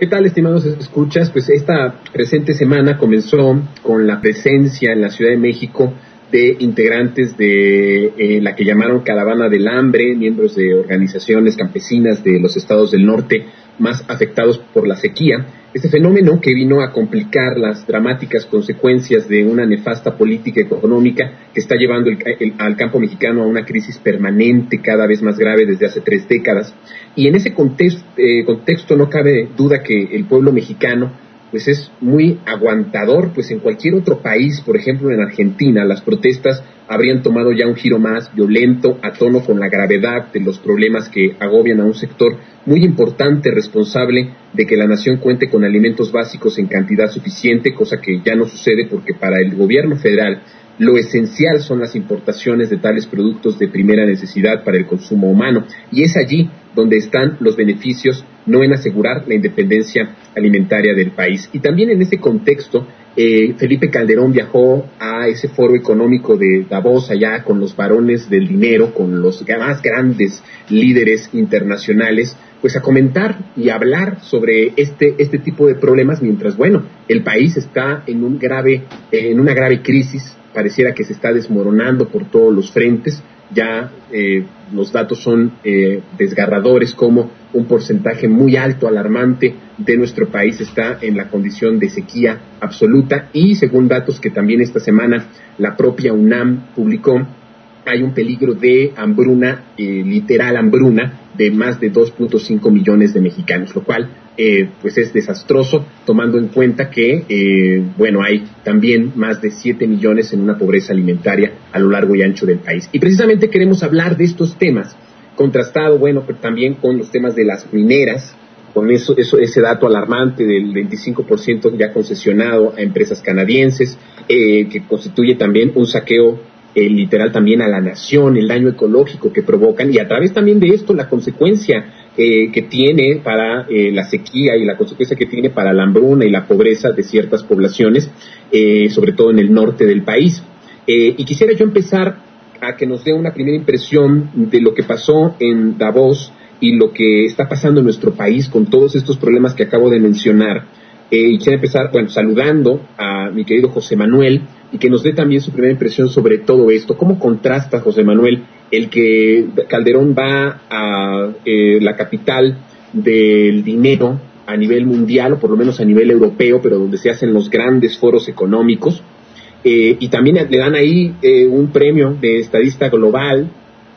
¿Qué tal, estimados escuchas? Pues esta presente semana comenzó con la presencia en la Ciudad de México de integrantes de la que llamaron Caravana del Hambre, miembros de organizaciones campesinas de los estados del norte más afectados por la sequía. Este fenómeno que vino a complicar las dramáticas consecuencias de una nefasta política económica que está llevando al campo mexicano a una crisis permanente, cada vez más grave desde hace 3 décadas. Y en ese contexto no cabe duda que el pueblo mexicano pues es muy aguantador. Pues en cualquier otro país, por ejemplo en Argentina, las protestas habrían tomado ya un giro más violento, a tono con la gravedad de los problemas que agobian a un sector muy importante, responsable de que la nación cuente con alimentos básicos en cantidad suficiente, cosa que ya no sucede porque para el gobierno federal lo esencial son las importaciones de tales productos de primera necesidad para el consumo humano, y es allí donde están los beneficios, no en asegurar la independencia alimentaria del país. Y también en ese contexto, Felipe Calderón viajó a ese foro económico de Davos, allá con los varones del dinero, con los más grandes líderes internacionales, pues a comentar y hablar sobre este tipo de problemas, mientras, bueno, el país está en una grave crisis. Pareciera que se está desmoronando por todos los frentes. Ya los datos son desgarradores, como un porcentaje muy alto, alarmante, de nuestro país está en la condición de sequía absoluta, y según datos que también esta semana la propia UNAM publicó, hay un peligro de hambruna, literal hambruna, de más de 2.5 millones de mexicanos, lo cual pues es desastroso, tomando en cuenta que hay también más de 7 millones en una pobreza alimentaria a lo largo y ancho del país. Y precisamente queremos hablar de estos temas, contrastado, pero también con los temas de las mineras, con ese dato alarmante del 25% ya concesionado a empresas canadienses, que constituye también un saqueo literal también a la nación, el daño ecológico que provocan, y a través también de esto la consecuencia que tiene para la sequía y la consecuencia que tiene para la hambruna y la pobreza de ciertas poblaciones, sobre todo en el norte del país. Y quisiera yo empezar a que nos dé una primera impresión de lo que pasó en Davos y lo que está pasando en nuestro país con todos estos problemas que acabo de mencionar. Y quisiera empezar, saludando a mi querido José Manuel, y que nos dé también su primera impresión sobre todo esto. ¿Cómo contrasta, José Manuel, el que Calderón va a la capital del dinero a nivel mundial, o por lo menos a nivel europeo, pero donde se hacen los grandes foros económicos, y también le dan ahí un premio de estadista global,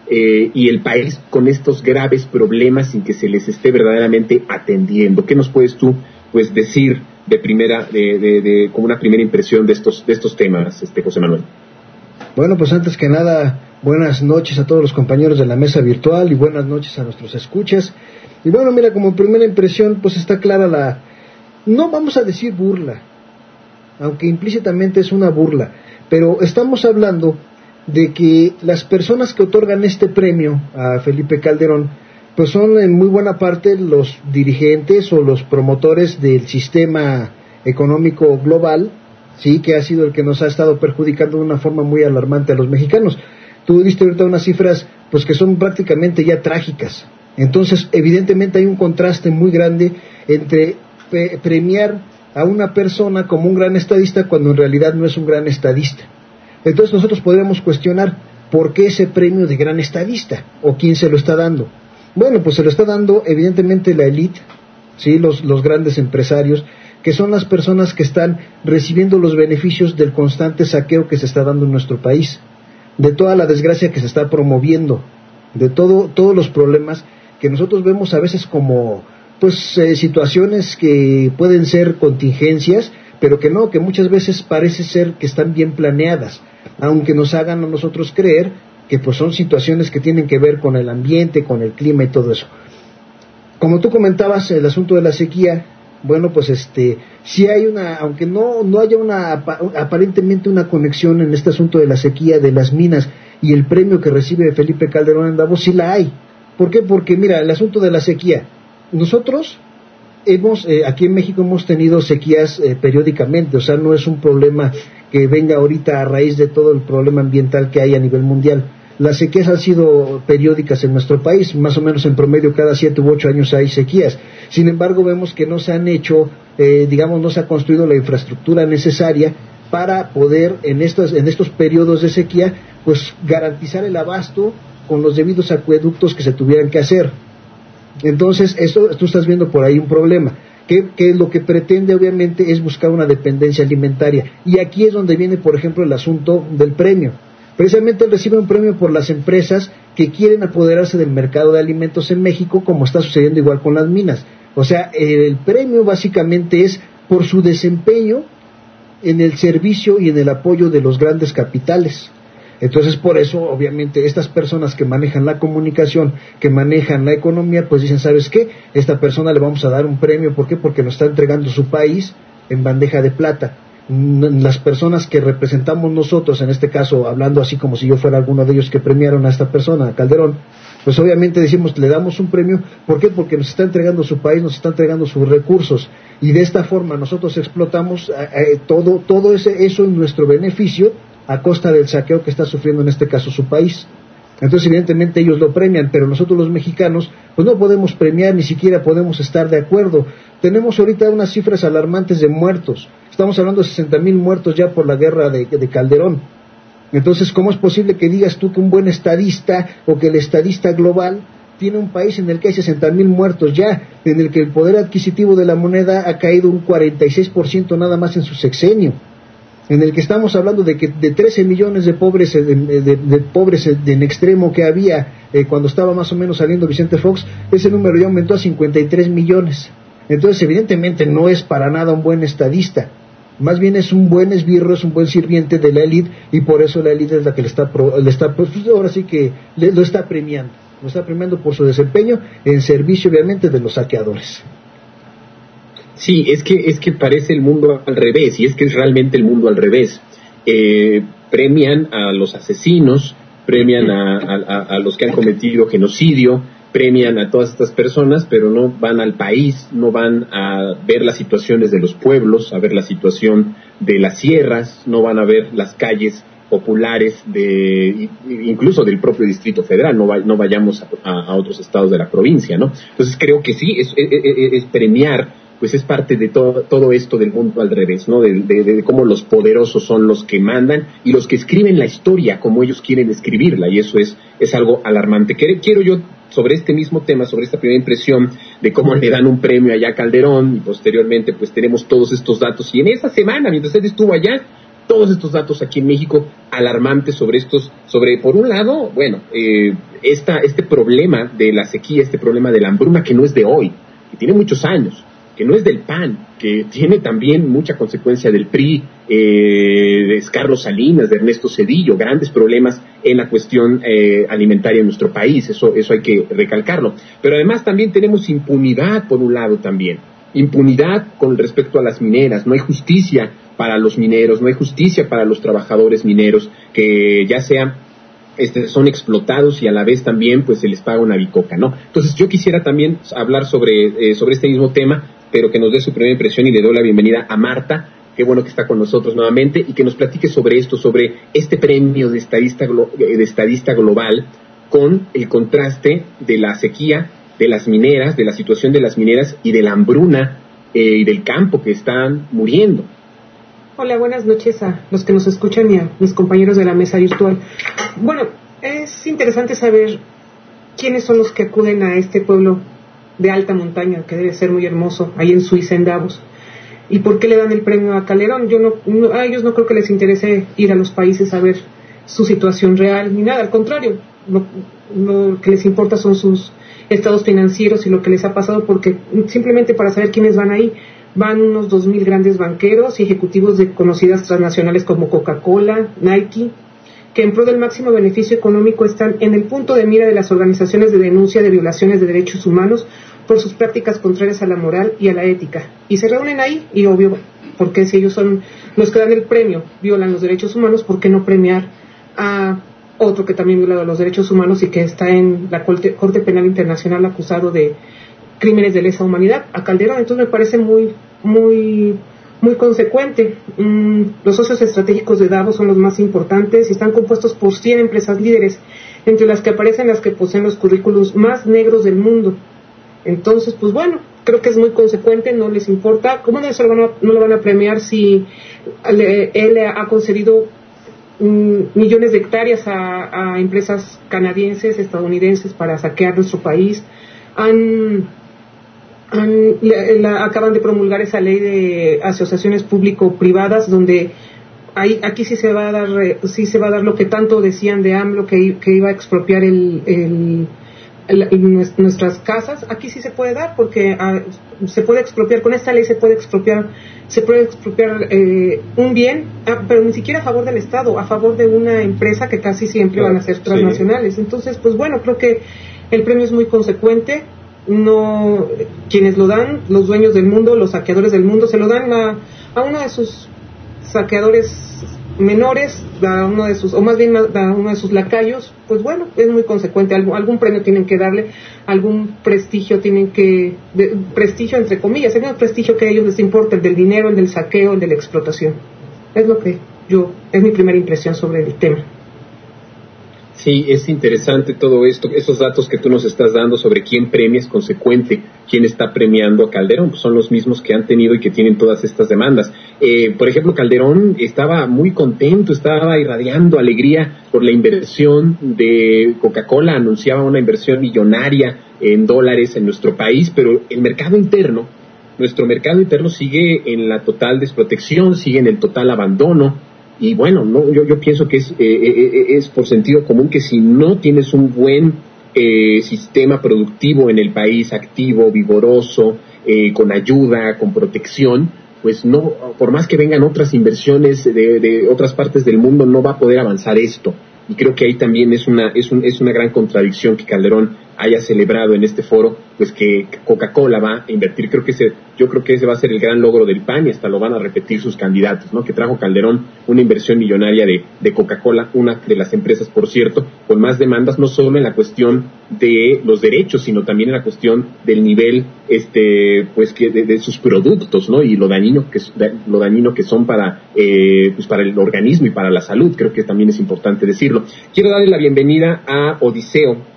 y el país con estos graves problemas sin que se les esté verdaderamente atendiendo? ¿Qué nos puedes tú decir como una primera impresión de estos temas, José Manuel? Bueno, pues antes que nada, buenas noches a todos los compañeros de la mesa virtual y buenas noches a nuestros escuchas. Y bueno, mira, como primera impresión, pues está clara no vamos a decir burla, aunque implícitamente es una burla, pero estamos hablando de que las personas que otorgan este premio a Felipe Calderón pues son en muy buena parte los dirigentes o los promotores del sistema económico global, sí, que ha sido el que nos ha estado perjudicando de una forma muy alarmante a los mexicanos. Tú diste ahorita unas cifras pues que son prácticamente ya trágicas. Entonces, evidentemente hay un contraste muy grande entre premiar a una persona como un gran estadista cuando en realidad no es un gran estadista. Entonces nosotros podríamos cuestionar por qué ese premio de gran estadista, o quién se lo está dando. Bueno, pues se lo está dando evidentemente la élite, ¿sí? Los grandes empresarios, que son las personas que están recibiendo los beneficios del constante saqueo que se está dando en nuestro país, de toda la desgracia que se está promoviendo, de todos los problemas que nosotros vemos a veces como situaciones que pueden ser contingencias, pero que no, que muchas veces parece ser que están bien planeadas, aunque nos hagan a nosotros creer que pues son situaciones que tienen que ver con el ambiente, con el clima y todo eso. Como tú comentabas, el asunto de la sequía, bueno, pues sí hay aunque no haya aparentemente una conexión en este asunto de la sequía, de las minas y el premio que recibe Felipe Calderón en Davos, sí la hay. ¿Por qué? Porque mira, el asunto de la sequía, nosotros aquí en México hemos tenido sequías periódicamente, o sea, no es un problema que venga ahorita a raíz de todo el problema ambiental que hay a nivel mundial, las sequías han sido periódicas en nuestro país, más o menos en promedio cada 7 u 8 años hay sequías. Sin embargo, vemos que no se han hecho, no se ha construido la infraestructura necesaria para poder en estos periodos de sequía, pues garantizar el abasto con los debidos acueductos que se tuvieran que hacer. Entonces, tú estás viendo por ahí un problema, que lo que pretende obviamente es buscar una dependencia alimentaria. Y aquí es donde viene, por ejemplo, el asunto del premio. Precisamente él recibe un premio por las empresas que quieren apoderarse del mercado de alimentos en México, como está sucediendo igual con las minas. O sea, el premio básicamente es por su desempeño en el servicio y en el apoyo de los grandes capitales. Entonces, por eso, obviamente, estas personas que manejan la comunicación, que manejan la economía, pues dicen, ¿sabes qué? Esta persona le vamos a dar un premio. ¿Por qué? Porque nos está entregando su país en bandeja de plata. Las personas que representamos nosotros, en este caso, hablando así como si yo fuera alguno de ellos que premiaron a esta persona, a Calderón, pues obviamente decimos, le damos un premio. ¿Por qué? Porque nos está entregando su país, nos está entregando sus recursos. Y de esta forma nosotros explotamos todo eso en nuestro beneficio, a costa del saqueo que está sufriendo en este caso su país. Entonces evidentemente ellos lo premian, pero nosotros los mexicanos pues no podemos premiar, ni siquiera podemos estar de acuerdo. Tenemos ahorita unas cifras alarmantes de muertos, estamos hablando de 60,000 muertos ya por la guerra de Calderón. Entonces, ¿cómo es posible que digas tú que un buen estadista o que el estadista global tiene un país en el que hay 60,000 muertos ya, en el que el poder adquisitivo de la moneda ha caído un 46% nada más en su sexenio, en el que estamos hablando de que de 13 millones de pobres en extremo que había cuando estaba más o menos saliendo Vicente Fox, ese número ya aumentó a 53 millones. Entonces, evidentemente no es para nada un buen estadista, más bien es un buen esbirro, es un buen sirviente de la élite, y por eso la élite es la que ahora sí que lo está premiando por su desempeño en servicio obviamente de los saqueadores. Sí, es que parece el mundo al revés, y es que es realmente el mundo al revés. Premian a los asesinos, premian a los que han cometido genocidio, premian a todas estas personas, pero no van al país, no van a ver las situaciones de los pueblos, a ver la situación de las sierras, no van a ver las calles populares incluso del propio Distrito Federal, no vayamos a otros estados de la provincia, ¿no? Entonces creo que sí, es premiar, pues es parte de todo esto del mundo al revés, ¿no? De cómo los poderosos son los que mandan y los que escriben la historia como ellos quieren escribirla, y eso es algo alarmante. Quiero yo, sobre este mismo tema, sobre esta primera impresión de cómo le dan un premio allá a Calderón, y posteriormente pues tenemos todos estos datos, y en esa semana, mientras él estuvo allá, todos estos datos aquí en México alarmantes sobre por un lado, bueno, este problema de la sequía, este problema de la hambruna que no es de hoy, que tiene muchos años, que no es del PAN, que tiene también mucha consecuencia del PRI, de Carlos Salinas, de Ernesto Zedillo, grandes problemas en la cuestión alimentaria en nuestro país, eso hay que recalcarlo. Pero además también tenemos impunidad por un lado también, impunidad con respecto a las mineras, no hay justicia para los mineros, no hay justicia para los trabajadores mineros, que ya sea son explotados y a la vez también pues se les paga una bicoca, ¿no? Entonces yo quisiera también hablar sobre este mismo tema, pero que nos dé su primera impresión, y le doy la bienvenida a Marta, qué bueno que está con nosotros nuevamente, y que nos platique sobre esto, sobre este premio de estadista global, con el contraste de la sequía, de las mineras, de la situación de las mineras y de la hambruna y del campo que están muriendo. Hola, buenas noches a los que nos escuchan y a mis compañeros de la mesa virtual. Bueno, es interesante saber quiénes son los que acuden a este pueblo de alta montaña, que debe ser muy hermoso, ahí en Suiza, en Davos. ¿Y por qué le dan el premio a Calderón? A ellos no creo que les interese ir a los países a ver su situación real, ni nada, al contrario, lo que les importa son sus estados financieros y lo que les ha pasado, porque simplemente para saber quiénes van ahí, van unos 2,000 grandes banqueros y ejecutivos de conocidas transnacionales como Coca-Cola, Nike, que en pro del máximo beneficio económico están en el punto de mira de las organizaciones de denuncia de violaciones de derechos humanos por sus prácticas contrarias a la moral y a la ética. Y se reúnen ahí, y obvio, porque si ellos son los que dan el premio, violan los derechos humanos, ¿por qué no premiar a otro que también viola los derechos humanos y que está en la Corte Penal Internacional acusado de crímenes de lesa humanidad, a Calderón? Entonces me parece muy consecuente. Los socios estratégicos de Davos son los más importantes y están compuestos por 100 empresas líderes entre las que aparecen las que poseen los currículos más negros del mundo. Entonces, pues bueno, creo que es muy consecuente, no les importa. ¿Cómo no lo van a premiar si él ha concedido millones de hectáreas a empresas canadienses, estadounidenses para saquear nuestro país? Acaban de promulgar esa ley de asociaciones público-privadas donde aquí sí se va a dar lo que tanto decían de AMLO, que iba a expropiar nuestras casas. Aquí sí se puede dar, porque se puede expropiar, con esta ley se puede expropiar un bien, pero ni siquiera a favor del Estado, a favor de una empresa que casi siempre van a ser transnacionales. Entonces, pues bueno, creo que el premio es muy consecuente. No, quienes lo dan, los dueños del mundo, los saqueadores del mundo, se lo dan a uno de sus saqueadores menores, a uno de sus lacayos. Pues bueno, es muy consecuente. Algún premio tienen que darle, algún prestigio prestigio entre comillas, el mismo prestigio que a ellos les importa, el del dinero, el del saqueo, el de la explotación. Es mi primera impresión sobre el tema. Sí, es interesante todo esto, esos datos que tú nos estás dando sobre quién premia es consecuente, quién está premiando a Calderón, pues son los mismos que han tenido y que tienen todas estas demandas. Por ejemplo, Calderón estaba muy contento, estaba irradiando alegría por la inversión de Coca-Cola, anunciaba una inversión millonaria en dólares en nuestro país, pero nuestro mercado interno sigue en la total desprotección, sigue en el total abandono. Y bueno, yo pienso que es por sentido común que si no tienes un buen sistema productivo en el país, activo, vigoroso, con ayuda, con protección, pues no, por más que vengan otras inversiones de otras partes del mundo, no va a poder avanzar esto. Y creo que ahí también es una gran contradicción que Calderón haya celebrado en este foro, pues que Coca-Cola va a invertir. Yo creo que ese va a ser el gran logro del PAN y hasta lo van a repetir sus candidatos, ¿no? Que trajo Calderón una inversión millonaria de Coca-Cola, una de las empresas, por cierto, con más demandas, no solo en la cuestión de los derechos, sino también en la cuestión del nivel, pues de sus productos, ¿no? Y lo dañino que son para el organismo y para la salud. Creo que también es importante decirlo. Quiero darle la bienvenida a Odiseo,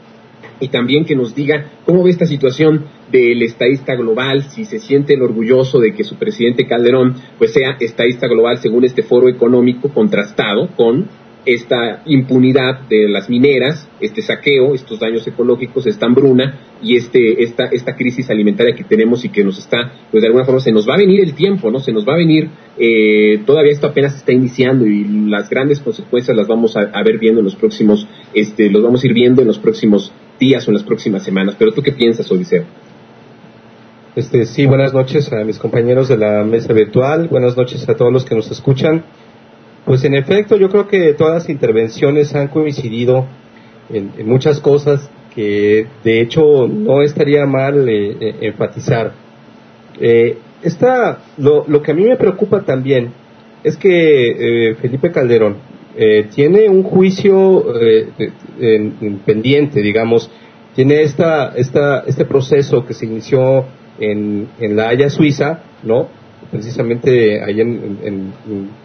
y también que nos diga cómo ve esta situación del estadista global, si se siente el orgulloso de que su presidente Calderón pues sea estadista global según este foro económico, contrastado con esta impunidad de las mineras, este saqueo, estos daños ecológicos, esta hambruna y esta crisis alimentaria que tenemos y que nos está, pues de alguna forma se nos va a venir el tiempo, ¿no? Se nos va a venir, todavía esto apenas está iniciando y las grandes consecuencias las vamos a ver viendo en los próximos, los vamos a ir viendo en los próximos días o en las próximas semanas. Pero ¿tú qué piensas, Odiseo? Sí, buenas noches a mis compañeros de la mesa virtual, buenas noches a todos los que nos escuchan. Pues en efecto, yo creo que todas las intervenciones han coincidido en muchas cosas que de hecho no estaría mal enfatizar. Lo que a mí me preocupa también es que Felipe Calderón tiene un juicio pendiente, digamos, tiene este proceso que se inició en La Haya, Suiza, ¿no? Precisamente ahí en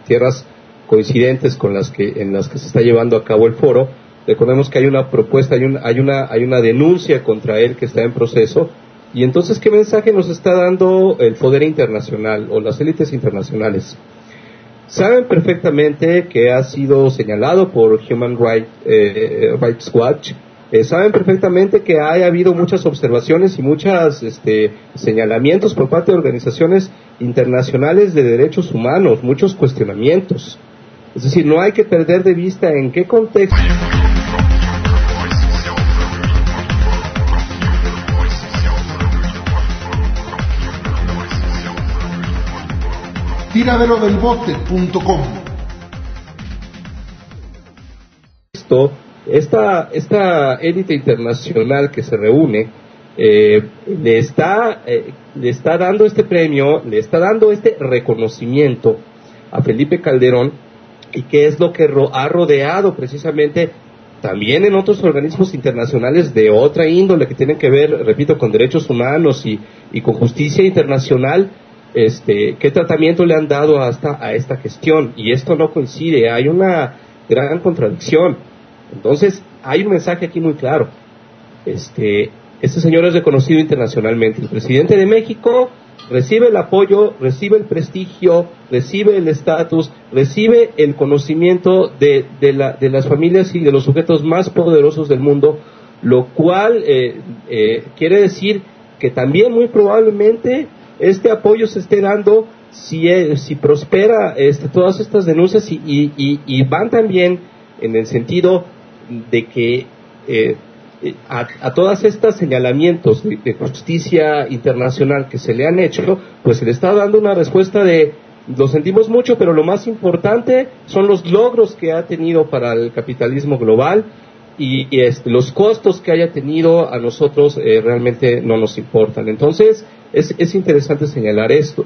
tierras coincidentes con en las que se está llevando a cabo el foro. Recordemos que hay una propuesta, hay una denuncia contra él que está en proceso. Y entonces, ¿qué mensaje nos está dando el poder internacional o las élites internacionales? Saben perfectamente que ha sido señalado por Human Rights Watch, saben perfectamente que ha habido muchas observaciones y muchos señalamientos por parte de organizaciones internacionales de derechos humanos, muchos cuestionamientos. Es decir, no hay que perder de vista en qué contexto. Tiradelodelbote.com. Esta élite internacional que se reúne le está dando este premio, le está dando este reconocimiento a Felipe Calderón, y que es lo que ha rodeado precisamente también en otros organismos internacionales de otra índole que tienen que ver, repito, con derechos humanos y con justicia internacional. ¿Qué tratamiento le han dado a esta gestión? Y esto no coincide, hay una gran contradicción. Entonces, hay un mensaje aquí muy claro. Este señor es reconocido internacionalmente. El presidente de México recibe el apoyo, recibe el prestigio, recibe el estatus, recibe el conocimiento de las familias y de los sujetos más poderosos del mundo, lo cual quiere decir que también muy probablemente este apoyo se esté dando si prospera todas estas denuncias y van también en el sentido de que a todas estas señalamientos de justicia internacional que se le han hecho, pues se le está dando una respuesta lo sentimos mucho, pero lo más importante son los logros que ha tenido para el capitalismo global y los costos que haya tenido a nosotros realmente no nos importan. Entonces es interesante señalar esto.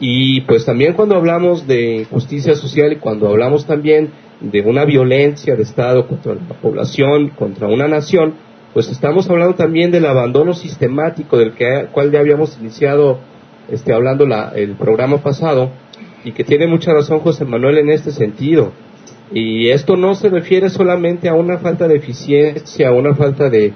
Y pues también cuando hablamos de injusticia social y cuando hablamos también de una violencia de Estado contra la población, contra una nación, pues estamos hablando también del abandono sistemático del cual ya habíamos iniciado hablando el programa pasado, y que tiene mucha razón José Manuel en este sentido. Y esto no se refiere solamente a una falta de eficiencia, a una falta de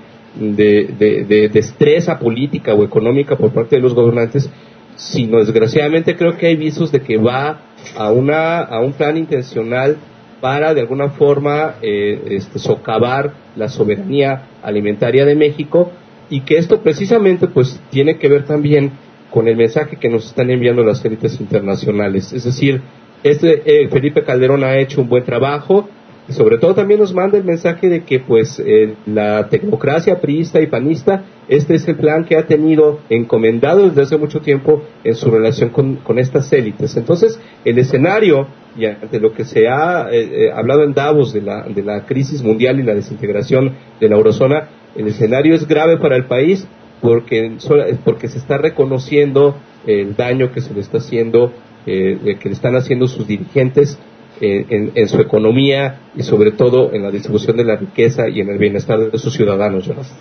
destreza política o económica por parte de los gobernantes, sino desgraciadamente creo que hay visos de que va a un plan intencional para de alguna forma socavar la soberanía alimentaria de México, y que esto precisamente pues tiene que ver también con el mensaje que nos están enviando las élites internacionales. Es decir, Felipe Calderón ha hecho un buen trabajo y sobre todo también nos manda el mensaje de que pues la tecnocracia priista y panista, este es el plan que ha tenido encomendado desde hace mucho tiempo en su relación con estas élites. Entonces el escenario, y ante lo que se ha hablado en Davos de la crisis mundial y la desintegración de la eurozona, el escenario es grave para el país porque se está reconociendo el daño que se le está haciendo, que le están haciendo sus dirigentes en su economía y sobre todo en la distribución de la riqueza y en el bienestar de sus ciudadanos, Jonas.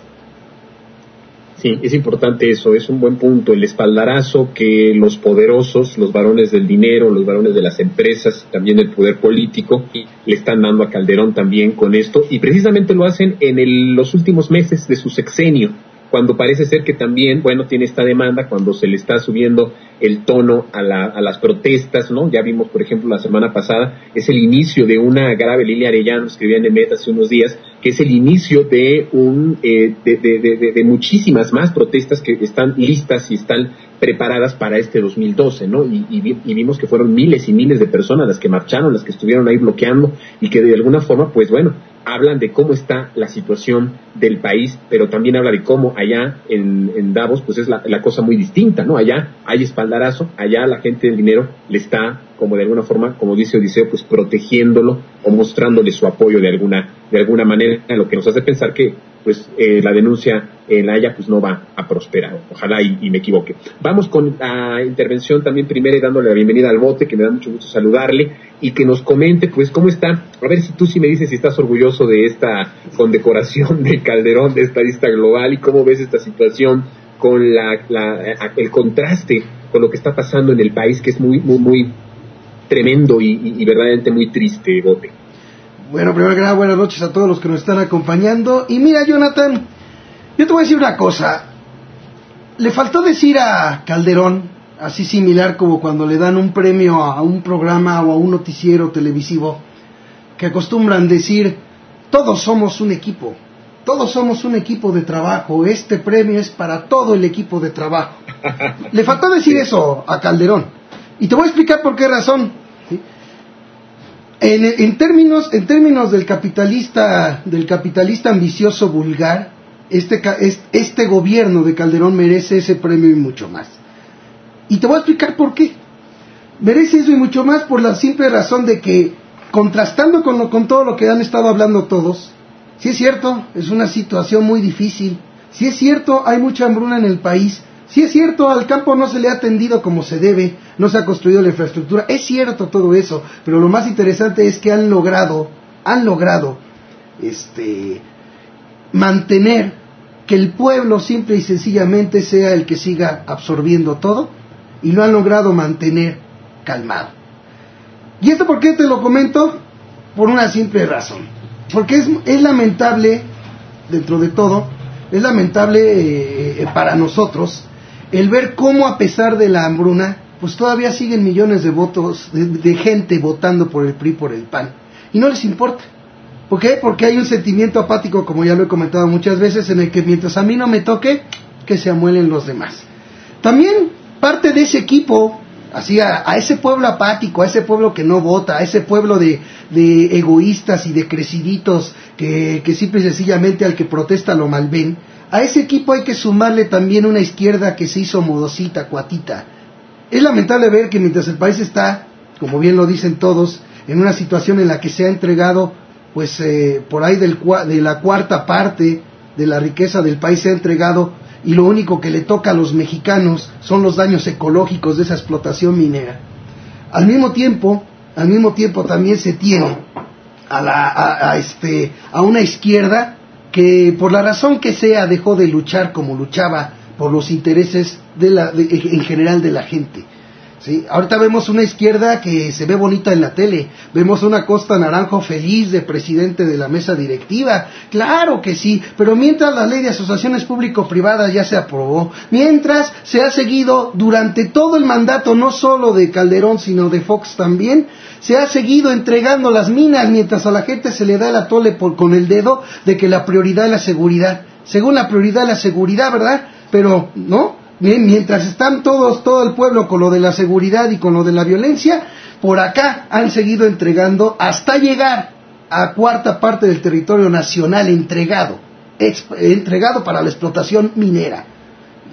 Sí, es importante eso, es un buen punto, el espaldarazo que los poderosos, los varones del dinero, los varones de las empresas, también el poder político, le están dando a Calderón también con esto, y precisamente lo hacen en los últimos meses de su sexenio, cuando parece ser que también, tiene esta demanda, cuando se le está subiendo el tono a las protestas, ¿no? Ya vimos, por ejemplo, la semana pasada, es el inicio de una grave, Lilia Arellano escribía en EMET hace unos días, que es el inicio de de muchísimas más protestas que están listas y están preparadas para este 2012, ¿no? Y vimos que fueron miles y miles de personas las que marcharon, las que estuvieron ahí bloqueando, y que de alguna forma, hablan de cómo está la situación del país, pero también habla de cómo allá en Davos, pues es la cosa muy distinta, ¿no? Allá hay espaldarazo, allá la gente del dinero le está, como de alguna forma, como dice Odiseo, pues protegiéndolo o mostrándole su apoyo de alguna manera, lo que nos hace pensar que la denuncia en La Haya pues no va a prosperar. Ojalá y me equivoque. Vamos con la intervención también primero, dándole la bienvenida al Bote, que me da mucho gusto saludarle, y que nos comente pues cómo está. A ver si tú sí me dices si estás orgulloso de esta condecoración de Calderón, de estadista global, y cómo ves esta situación con el contraste con lo que está pasando en el país, que es muy, muy, muy tremendo y verdaderamente muy triste, Bote. Bueno, primero que nada, buenas noches a todos los que nos están acompañando. Y mira, Jonathan, yo te voy a decir una cosa. Le faltó decir a Calderón, así similar como cuando le dan un premio a un programa o a un noticiero televisivo, que acostumbran decir, todos somos un equipo, todos somos un equipo de trabajo, este premio es para todo el equipo de trabajo. Le faltó decir eso a Calderón. Y te voy a explicar por qué razón. ¿Sí? En términos del capitalista ambicioso vulgar, este gobierno de Calderón merece ese premio y mucho más. Y te voy a explicar por qué. Merece eso y mucho más por la simple razón de que, contrastando con todo lo que han estado hablando todos, sí es cierto, es una situación muy difícil, sí es cierto, hay mucha hambruna en el país, sí es cierto, al campo no se le ha atendido como se debe, no se ha construido la infraestructura, es cierto todo eso, pero lo más interesante es que han logrado mantener que el pueblo simple y sencillamente sea el que siga absorbiendo todo, y lo han logrado mantener calmado. ¿Y esto por qué te lo comento? Por una simple razón. porque es lamentable, dentro de todo, es lamentable para nosotros el ver cómo a pesar de la hambruna, pues todavía siguen millones de votos, de gente votando por el PRI, por el PAN, y no les importa. ¿Por qué? Porque hay un sentimiento apático, como ya lo he comentado muchas veces, en el que mientras a mí no me toque, que se amuelen los demás. También parte de ese equipo, así a ese pueblo apático, a ese pueblo que no vota, a ese pueblo de egoístas y de creciditos que simple y sencillamente al que protesta lo malven, a ese equipo hay que sumarle también una izquierda que se hizo modosita, cuatita. Es lamentable ver que mientras el país está, como bien lo dicen todos, en una situación en la que se ha entregado, pues por ahí de la cuarta parte de la riqueza del país se ha entregado, y lo único que le toca a los mexicanos son los daños ecológicos de esa explotación minera. Al mismo tiempo también se tiene a una izquierda que por la razón que sea dejó de luchar como luchaba por los intereses en general de la gente. ¿Sí? Ahorita vemos una izquierda que se ve bonita en la tele, vemos una Costa Naranjo feliz de presidente de la mesa directiva, claro que sí, pero mientras la ley de asociaciones público-privadas ya se aprobó, mientras se ha seguido durante todo el mandato, no solo de Calderón, sino de Fox también, se ha seguido entregando las minas, mientras a la gente se le da el atole con el dedo de que la prioridad es la seguridad, según la prioridad es la seguridad, ¿verdad? Pero, ¿no? Bien, mientras están todo el pueblo con lo de la seguridad y con lo de la violencia, por acá han seguido entregando hasta llegar a cuarta parte del territorio nacional entregado para la explotación minera.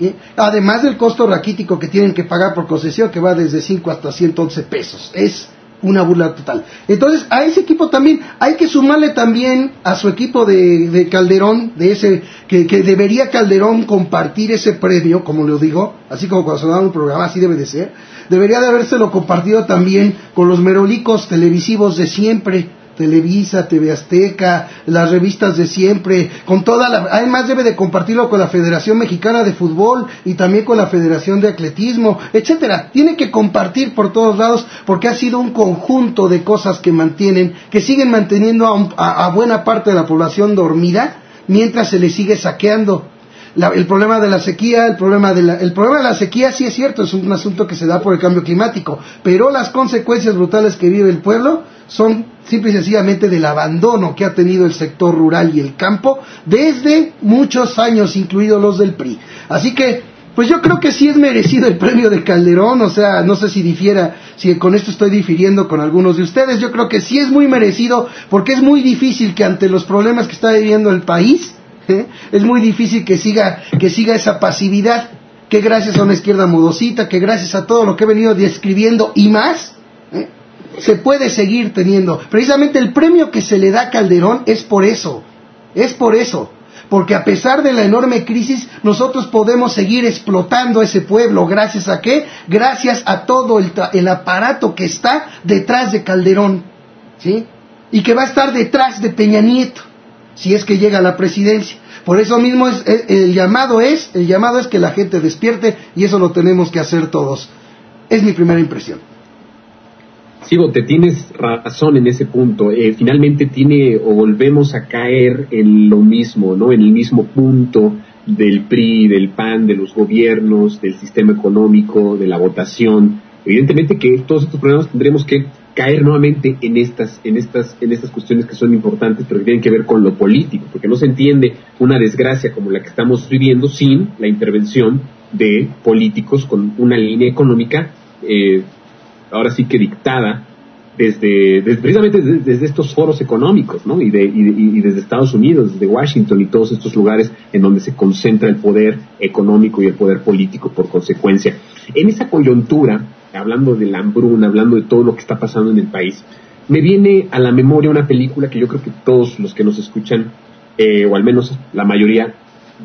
¿Bien? Además del costo raquítico que tienen que pagar por concesión, que va desde 5 hasta 111 pesos. Es una burla total. Entonces, a ese equipo también hay que sumarle también a su equipo de Calderón, de ese que debería Calderón compartir ese premio, como lo digo, así como cuando se da un programa, así debe de ser. Debería de habérselo compartido también con los merolicos televisivos de siempre, Televisa, TV Azteca, las revistas de siempre, además debe de compartirlo con la Federación Mexicana de Fútbol y también con la Federación de Atletismo, etcétera. Tiene que compartir por todos lados porque ha sido un conjunto de cosas que siguen manteniendo a buena parte de la población dormida mientras se le sigue saqueando. El problema de la sequía, el problema de la sequía sí es cierto, es un asunto que se da por el cambio climático, pero las consecuencias brutales que vive el pueblo son simple y sencillamente del abandono que ha tenido el sector rural y el campo desde muchos años, incluidos los del PRI. Así que, pues yo creo que sí es merecido el premio de Calderón, o sea, no sé si con esto estoy difiriendo con algunos de ustedes, yo creo que sí es muy merecido, porque es muy difícil que ante los problemas que está viviendo el país, es muy difícil que siga esa pasividad, que gracias a una izquierda modosita, que gracias a todo lo que he venido describiendo y más, se puede seguir teniendo. Precisamente el premio que se le da a Calderón es por eso, porque a pesar de la enorme crisis, nosotros podemos seguir explotando a ese pueblo, ¿gracias a qué? Gracias a todo el aparato que está detrás de Calderón, ¿sí? Y que va a estar detrás de Peña Nieto, si es que llega a la presidencia. Por eso mismo el llamado es que la gente despierte, y eso lo tenemos que hacer todos. Es mi primera impresión. Sí, te tienes razón en ese punto. Finalmente volvemos a caer en lo mismo, ¿no? En el mismo punto del PRI, del PAN, de los gobiernos, del sistema económico, de la votación. Evidentemente que todos estos problemas tendremos que caer nuevamente en estas cuestiones que son importantes, pero que tienen que ver con lo político, porque no se entiende una desgracia como la que estamos viviendo sin la intervención de políticos con una línea económica ahora sí que dictada precisamente desde estos foros económicos, ¿no? Y desde Estados Unidos, desde Washington y todos estos lugares en donde se concentra el poder económico y el poder político por consecuencia. En esa coyuntura, hablando de la hambruna, hablando de todo lo que está pasando en el país, me viene a la memoria una película que yo creo que todos los que nos escuchan, o al menos la mayoría,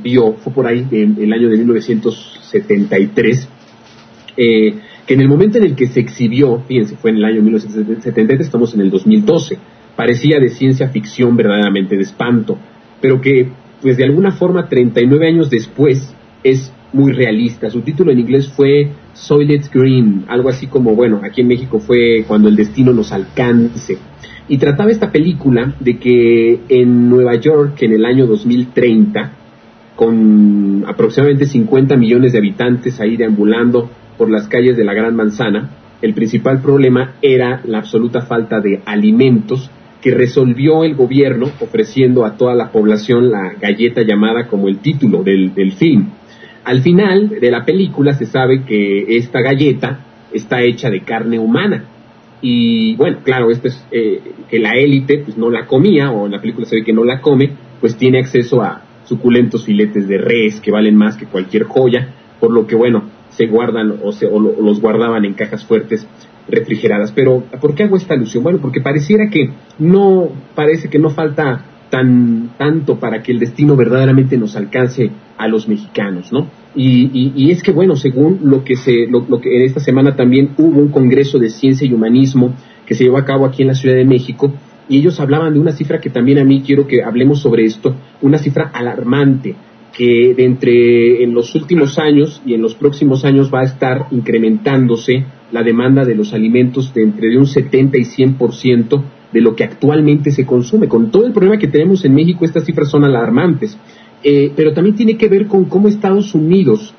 fue por ahí en el año de 1973, que en el momento en el que se exhibió, fíjense, fue en el año 1973, estamos en el 2012, parecía de ciencia ficción verdaderamente, de espanto, pero que, pues de alguna forma, 39 años después, es muy realista. Su título en inglés fue Soylent Green, algo así como, bueno, aquí en México fue Cuando el destino nos alcance. Y trataba esta película de que en Nueva York, en el año 2030, con aproximadamente 50 millones de habitantes ahí deambulando por las calles de la Gran Manzana, el principal problema era la absoluta falta de alimentos que resolvió el gobierno ofreciendo a toda la población la galleta llamada como el título del film. Al final de la película se sabe que esta galleta está hecha de carne humana. Y bueno, claro, esto es que la élite pues no la comía, o en la película se ve que no la come, pues tiene acceso a suculentos filetes de res que valen más que cualquier joya, por lo que bueno, se guardan o los guardaban en cajas fuertes refrigeradas. Pero ¿por qué hago esta alusión? Bueno, porque parece que no falta tanto para que el destino verdaderamente nos alcance a los mexicanos, ¿no? Y es que bueno, según lo que en esta semana también hubo un congreso de ciencia y humanismo que se llevó a cabo aquí en la Ciudad de México, y ellos hablaban de una cifra que también a mí quiero que hablemos sobre esto, una cifra alarmante, que en los últimos años y en los próximos años va a estar incrementándose la demanda de los alimentos de entre un 70 y 100% de lo que actualmente se consume. Con todo el problema que tenemos en México, estas cifras son alarmantes, pero también tiene que ver con cómo Estados Unidos,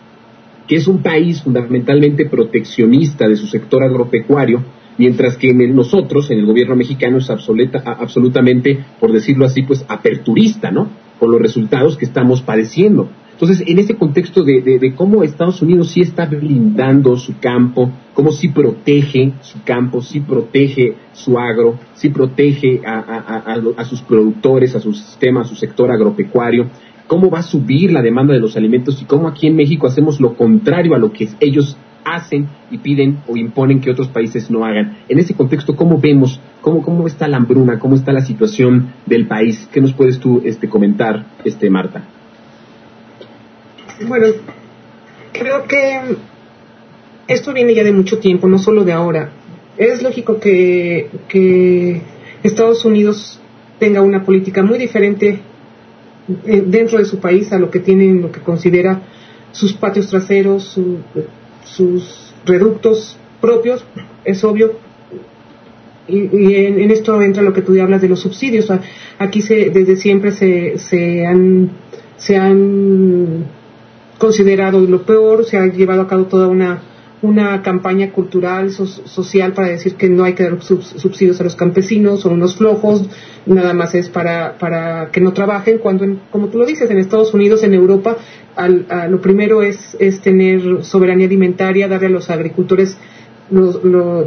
que es un país fundamentalmente proteccionista de su sector agropecuario, mientras que nosotros, en el gobierno mexicano, es absolutamente, por decirlo así, pues aperturista, ¿no?, con los resultados que estamos padeciendo. Entonces, en ese contexto de cómo Estados Unidos sí está blindando su campo, cómo sí protege su campo, sí protege su agro, sí protege a sus productores, a su sistema, a su sector agropecuario, cómo va a subir la demanda de los alimentos y cómo aquí en México hacemos lo contrario a lo que ellos hacen y piden o imponen que otros países no hagan. En ese contexto, ¿cómo vemos, cómo está la hambruna, cómo está la situación del país? ¿Qué nos puedes tú comentar, Marta? Bueno, creo que esto viene ya de mucho tiempo, no solo de ahora. Es lógico que Estados Unidos tenga una política muy diferente dentro de su país a lo que tienen, lo que considera sus patios traseros, sus reductos propios, es obvio. Y en esto entra lo que tú hablas de los subsidios. Aquí desde siempre se han considerado lo peor, se ha llevado a cabo toda una campaña cultural, social, para decir que no hay que dar subsidios a los campesinos, son unos flojos, nada más es para que no trabajen, cuando como tú lo dices, en Estados Unidos, en Europa, lo primero es tener soberanía alimentaria, darle a los agricultores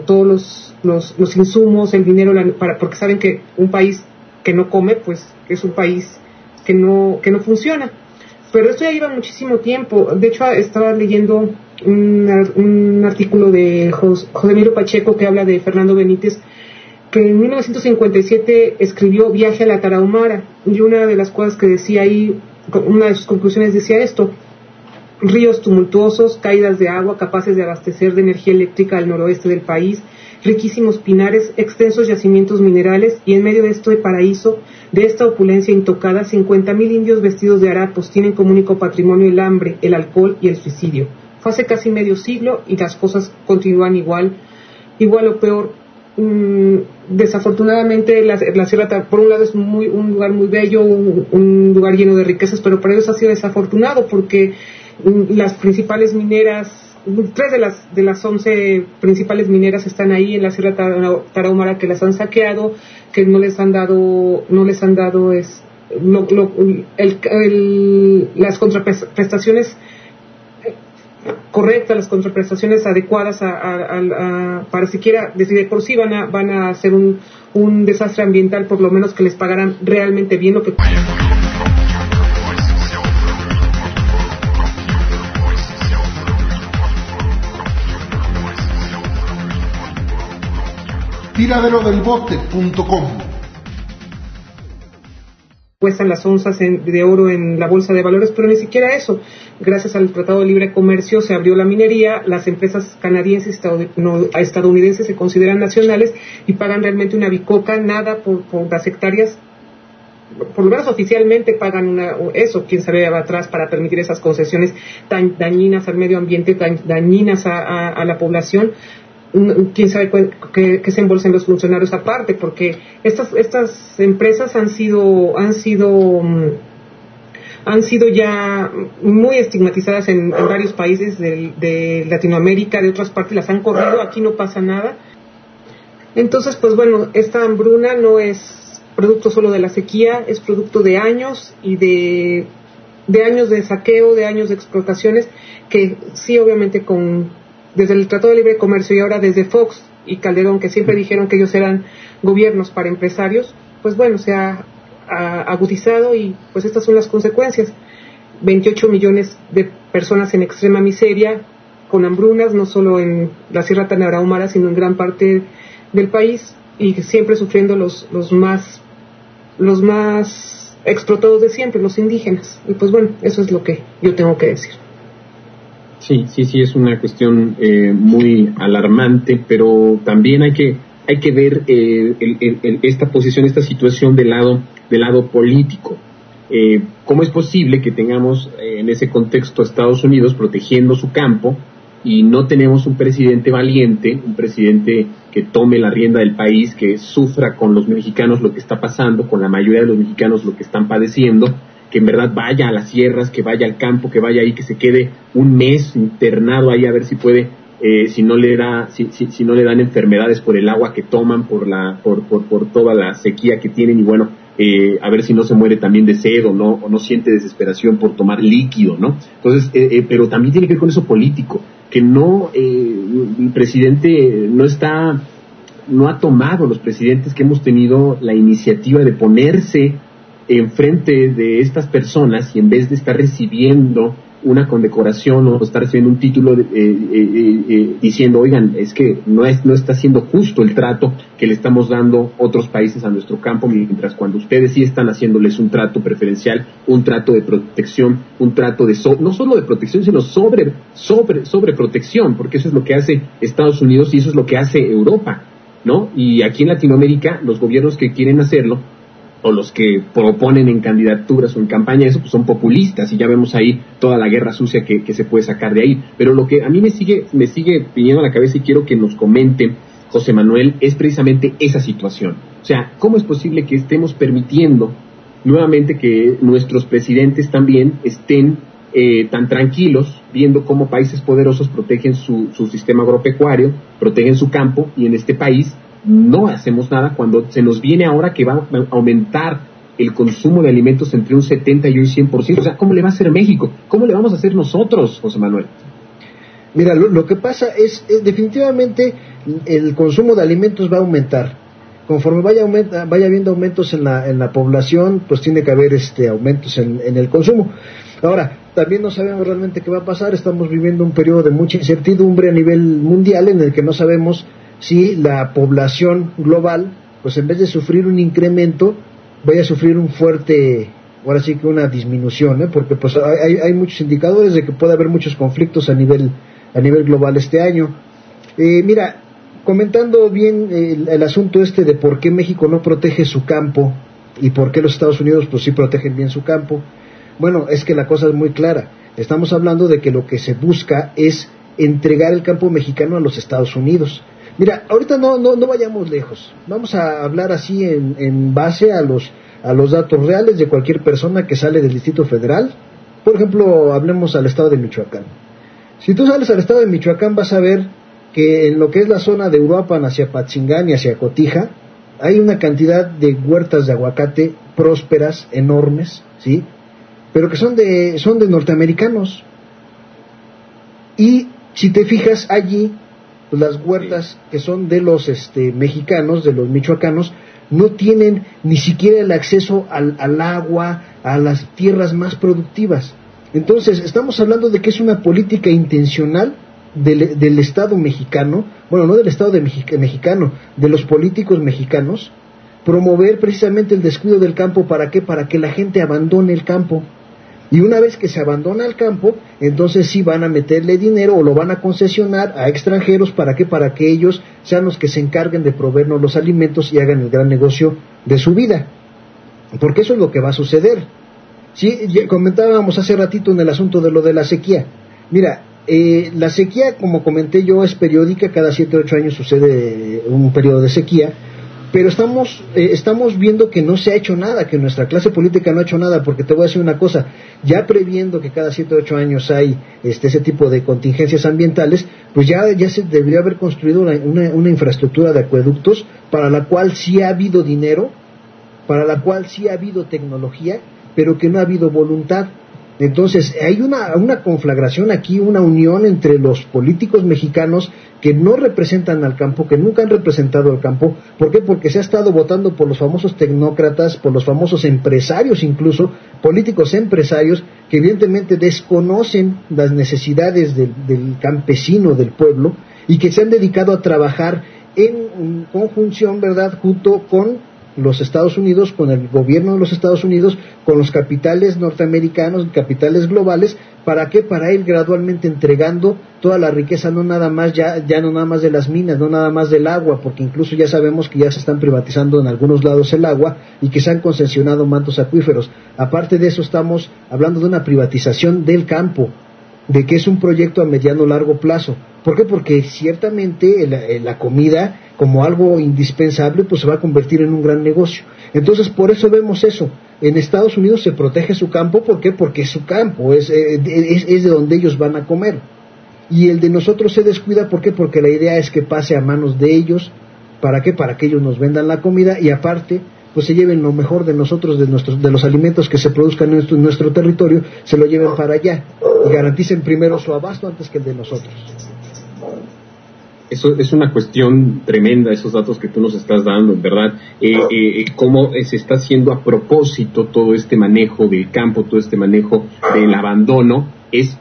todos los insumos, el dinero, porque saben que un país que no come, pues es un país que no funciona. Pero esto ya lleva muchísimo tiempo. De hecho, estaba leyendo un artículo de José Emilio Pacheco que habla de Fernando Benítez, que en 1957 escribió Viaje a la Tarahumara, y una de las cosas que decía ahí, una de sus conclusiones decía esto: ríos tumultuosos, caídas de agua capaces de abastecer de energía eléctrica al noroeste del país, riquísimos pinares, extensos yacimientos minerales, y en medio de este paraíso, de esta opulencia intocada, 50,000 indios vestidos de harapos tienen como único patrimonio el hambre, el alcohol y el suicidio. Fue hace casi medio siglo y las cosas continúan igual o peor. Desafortunadamente la Sierra, por un lado, es un lugar muy bello, un lugar lleno de riquezas, pero para ellos ha sido desafortunado porque las principales mineras, 3 de las 11 principales mineras están ahí en la Sierra Tarahumara, que las han saqueado, que no les han dado las contraprestaciones correctas, las contraprestaciones adecuadas para siquiera, de por sí van a hacer un desastre ambiental, por lo menos que les pagaran realmente bien lo que... Tiraderodelbote.com. Cuestan las onzas de oro en la bolsa de valores, pero ni siquiera eso. Gracias al Tratado de Libre Comercio se abrió la minería, las empresas canadienses, estadounidenses se consideran nacionales y pagan realmente una bicoca, nada por las hectáreas por lo menos oficialmente pagan eso, quién sabe atrás, para permitir esas concesiones tan dañinas al medio ambiente, tan dañinas a la población. Quién sabe qué se embolsen los funcionarios aparte, porque estas empresas han sido ya muy estigmatizadas en varios países de Latinoamérica, de otras partes las han corrido, aquí no pasa nada. Entonces, pues bueno, esta hambruna no es producto solo de la sequía, es producto de años y de años de saqueo, de años de explotaciones, que sí, obviamente desde el Tratado de Libre Comercio y ahora desde Fox y Calderón, que siempre dijeron que ellos eran gobiernos para empresarios, pues bueno, se ha agudizado y pues estas son las consecuencias. 28 millones de personas en extrema miseria, con hambrunas, no solo en la Sierra Tarahumara, sino en gran parte del país, y siempre sufriendo los más explotados de siempre, los indígenas. Y pues bueno, eso es lo que yo tengo que decir. Sí, es una cuestión muy alarmante, pero también hay que ver esta posición, esta situación del lado político. ¿Cómo es posible que tengamos en ese contexto a Estados Unidos protegiendo su campo y no tenemos un presidente valiente, un presidente que tome la rienda del país, que sufra con los mexicanos lo que está pasando, con la mayoría de los mexicanos lo que están padeciendo, que en verdad vaya a las sierras, que vaya al campo, que vaya ahí, que se quede un mes internado ahí a ver si puede, si no le dan enfermedades por el agua que toman, por toda la sequía que tienen, y bueno, a ver si no se muere también de sed o no siente desesperación por tomar líquido, ¿no? Entonces, pero también tiene que ver con eso político, que el presidente no ha tomado, los presidentes que hemos tenido la iniciativa de ponerse enfrente de estas personas, y en vez de estar recibiendo una condecoración o estar recibiendo un título diciendo, oigan, es que no está siendo justo el trato que le estamos dando otros países a nuestro campo, mientras cuando ustedes sí están haciéndoles un trato preferencial, un trato de protección, un trato no solo de protección, sino sobre protección, porque eso es lo que hace Estados Unidos y eso es lo que hace Europa, ¿no? Y aquí en Latinoamérica, los gobiernos que quieren hacerlo, o los que proponen en candidaturas o en campaña eso, pues son populistas, y ya vemos ahí toda la guerra sucia que se puede sacar de ahí. Pero lo que a mí me sigue viniendo a la cabeza, y quiero que nos comente José Manuel, es precisamente esa situación. O sea, ¿cómo es posible que estemos permitiendo nuevamente que nuestros presidentes también estén tan tranquilos, viendo cómo países poderosos protegen su sistema agropecuario, protegen su campo, y en este país no hacemos nada cuando se nos viene ahora que va a aumentar el consumo de alimentos entre un 70 y un 100%? O sea, ¿cómo le va a hacer México? ¿Cómo le vamos a hacer nosotros, José Manuel? Mira, lo que pasa es definitivamente el consumo de alimentos va a aumentar. Conforme vaya habiendo aumentos en la población, pues tiene que haber aumentos en el consumo. Ahora, también no sabemos realmente qué va a pasar. Estamos viviendo un periodo de mucha incertidumbre a nivel mundial, en el que no sabemos si la población global, pues en vez de sufrir un incremento, vaya a sufrir un fuerte, ahora sí que una disminución, porque pues hay muchos indicadores de que puede haber muchos conflictos a nivel global este año. Mira, comentando bien el asunto de por qué México no protege su campo y por qué los Estados Unidos pues sí protegen bien su campo. Bueno, es que la cosa es muy clara. Estamos hablando de que lo que se busca es entregar el campo mexicano a los Estados Unidos. Mira, ahorita no vayamos lejos. Vamos a hablar así en base a los datos reales de cualquier persona que sale del Distrito Federal. Por ejemplo, hablemos al estado de Michoacán. Si tú sales al estado de Michoacán, vas a ver que en lo que es la zona de Uruapan hacia Patzingán y hacia Cotija, hay una cantidad de huertas de aguacate prósperas, enormes, ¿sí? Pero que son de norteamericanos. Y si te fijas allí, pues las huertas que son de los mexicanos, de los michoacanos, no tienen ni siquiera el acceso al agua, a las tierras más productivas. Entonces, estamos hablando de que es una política intencional del Estado mexicano, bueno, no del Estado mexicano, de los políticos mexicanos, promover precisamente el descuido del campo. ¿Para qué? Para que la gente abandone el campo. Y una vez que se abandona el campo, entonces sí van a meterle dinero o lo van a concesionar a extranjeros. ¿Para qué? Para que ellos sean los que se encarguen de proveernos los alimentos y hagan el gran negocio de su vida. porque eso es lo que va a suceder. Sí, comentábamos hace ratito en el asunto de lo de la sequía. Mira, la sequía, como comenté yo, es periódica, cada 7 o 8 años sucede un periodo de sequía, pero estamos viendo que no se ha hecho nada, que nuestra clase política no ha hecho nada, porque te voy a decir una cosa, ya previendo que cada 7 o 8 años hay ese tipo de contingencias ambientales, pues ya se debería haber construido una infraestructura de acueductos para la cual sí ha habido dinero, para la cual sí ha habido tecnología, pero que no ha habido voluntad. Entonces hay una conflagración aquí, una unión entre los políticos mexicanos que no representan al campo, que nunca han representado al campo. ¿Por qué? Porque se ha estado votando por los famosos tecnócratas, por los famosos empresarios, incluso políticos empresarios que evidentemente desconocen las necesidades del campesino, del pueblo, y que se han dedicado a trabajar en conjunción, ¿verdad?, junto con los Estados Unidos, con el gobierno de los Estados Unidos, con los capitales norteamericanos, capitales globales. ¿Para qué? Para ir gradualmente entregando toda la riqueza, no nada más ya no nada más de las minas, no nada más del agua, porque incluso ya sabemos que ya se están privatizando en algunos lados el agua y que se han concesionado mantos acuíferos. Aparte de eso, estamos hablando de una privatización del campo, de que es un proyecto a mediano largo plazo. ¿Por qué? Porque ciertamente la comida, como algo indispensable, pues se va a convertir en un gran negocio. Entonces, por eso vemos eso. En Estados Unidos se protege su campo. ¿Por qué? Porque es su campo, es de donde ellos van a comer. Y el de nosotros se descuida. ¿Por qué? Porque la idea es que pase a manos de ellos. ¿Para qué? Para que ellos nos vendan la comida y aparte pues se lleven lo mejor de nosotros, de los alimentos que se produzcan en nuestro territorio, se lo lleven para allá y garanticen primero su abasto antes que el de nosotros. Eso es una cuestión tremenda, esos datos que tú nos estás dando, en verdad. Cómo se está haciendo a propósito todo este manejo del campo, todo este manejo del abandono, es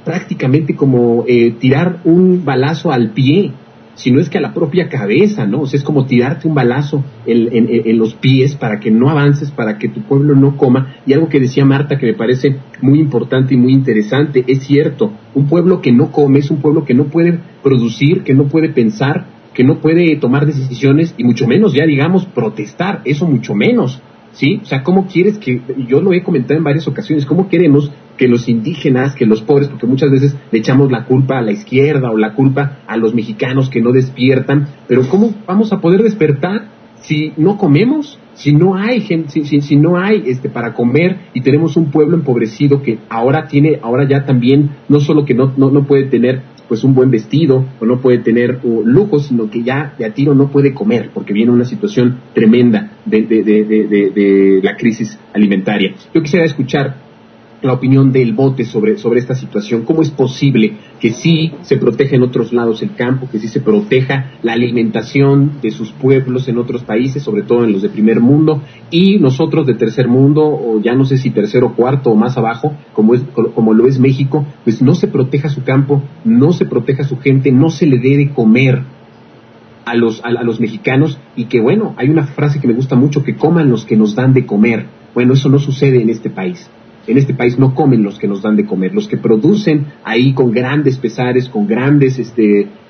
prácticamente como tirar un balazo al pie, si no es que a la propia cabeza, ¿no? O sea, es como tirarte un balazo en los pies para que no avances, para que tu pueblo no coma. Y algo que decía Marta que me parece muy importante y muy interesante, es cierto, un pueblo que no come es un pueblo que no puede producir, que no puede pensar, que no puede tomar decisiones y mucho menos ya digamos protestar, eso mucho menos, ¿sí? O sea, ¿cómo quieres que, yo lo he comentado en varias ocasiones, cómo queremos que los indígenas, que los pobres, porque muchas veces le echamos la culpa a la izquierda o la culpa a los mexicanos que no despiertan, pero ¿cómo vamos a poder despertar si no comemos? Si no hay gente, si no hay para comer y tenemos un pueblo empobrecido que ahora ya también, no solo que no puede tener pues un buen vestido o no puede tener lujos, sino que ya de a tiro no puede comer porque viene una situación tremenda de la crisis alimentaria. Yo quisiera escuchar la opinión del Bote sobre esta situación. ¿Cómo es posible que sí se proteja en otros lados el campo, que sí se proteja la alimentación de sus pueblos en otros países, sobre todo en los de primer mundo, y nosotros de tercer mundo, o ya no sé si tercero, cuarto o más abajo, como lo es México, pues no se proteja su campo, no se proteja su gente, no se le dé de comer a los mexicanos? Y que bueno, hay una frase que me gusta mucho, que coman los que nos dan de comer. Bueno, eso no sucede en este país. En este país no comen los que nos dan de comer. Los que producen ahí con grandes pesares, con grandes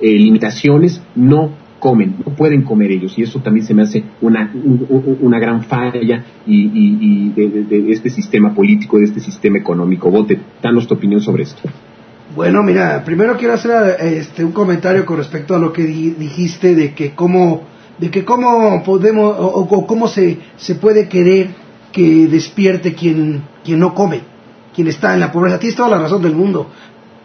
limitaciones, no comen, no pueden comer ellos. Y eso también se me hace una gran falla y de este sistema político, de este sistema económico. Bote, danos tu opinión sobre esto. Bueno, mira, primero quiero hacer un comentario con respecto a lo que dijiste de que cómo podemos o cómo se puede querer que despierte quien no come, quien está en la pobreza. Tienes toda la razón del mundo.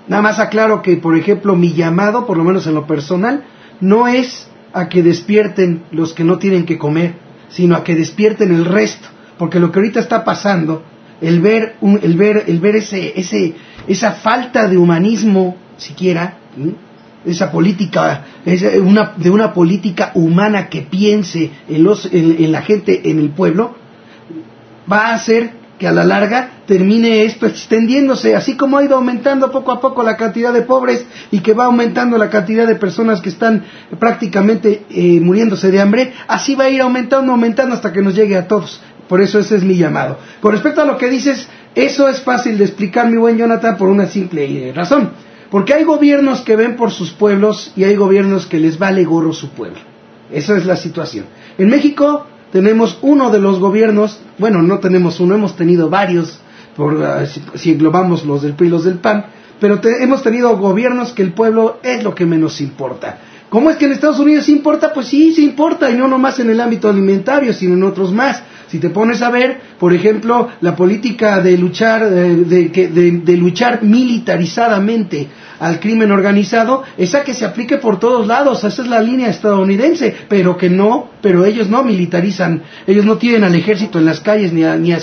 Nada más aclaro que, por ejemplo, mi llamado, por lo menos en lo personal, no es a que despierten los que no tienen que comer, sino a que despierten el resto, porque lo que ahorita está pasando, el ver esa falta de humanismo siquiera, esa política, de una política humana que piense en la gente, en el pueblo, va a hacer que a la larga termine esto extendiéndose, así como ha ido aumentando poco a poco la cantidad de pobres y que va aumentando la cantidad de personas que están prácticamente muriéndose de hambre, así va a ir aumentando hasta que nos llegue a todos. Por eso ese es mi llamado. Con respecto a lo que dices, eso es fácil de explicar, mi buen Jonathan, por una simple razón, porque hay gobiernos que ven por sus pueblos y hay gobiernos que les vale gorro su pueblo. Esa es la situación. En México tenemos uno de los gobiernos, bueno, no tenemos uno, hemos tenido varios, si englobamos los del PRI y los del PAN, pero hemos tenido gobiernos que el pueblo es lo que menos importa. ¿Cómo es que en Estados Unidos importa? Pues sí, sí importa, y no nomás en el ámbito alimentario, sino en otros más. Si te pones a ver, por ejemplo, la política de luchar, de luchar militarizadamente al crimen organizado, esa que se aplique por todos lados, esa es la línea estadounidense, pero ellos no militarizan, ellos no tienen al ejército en las calles, ni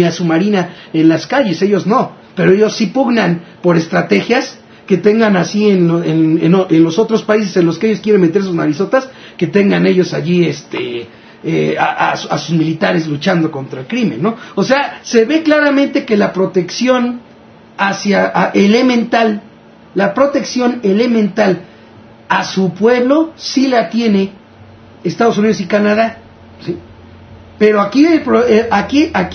a su marina en las calles, ellos no, pero ellos sí pugnan por estrategias que tengan así en los otros países en los que ellos quieren meter sus narizotas, que tengan ellos allí a sus militares luchando contra el crimen, ¿no? O sea, se ve claramente que la protección elemental a su pueblo sí la tiene Estados Unidos y Canadá, ¿sí? Pero aquí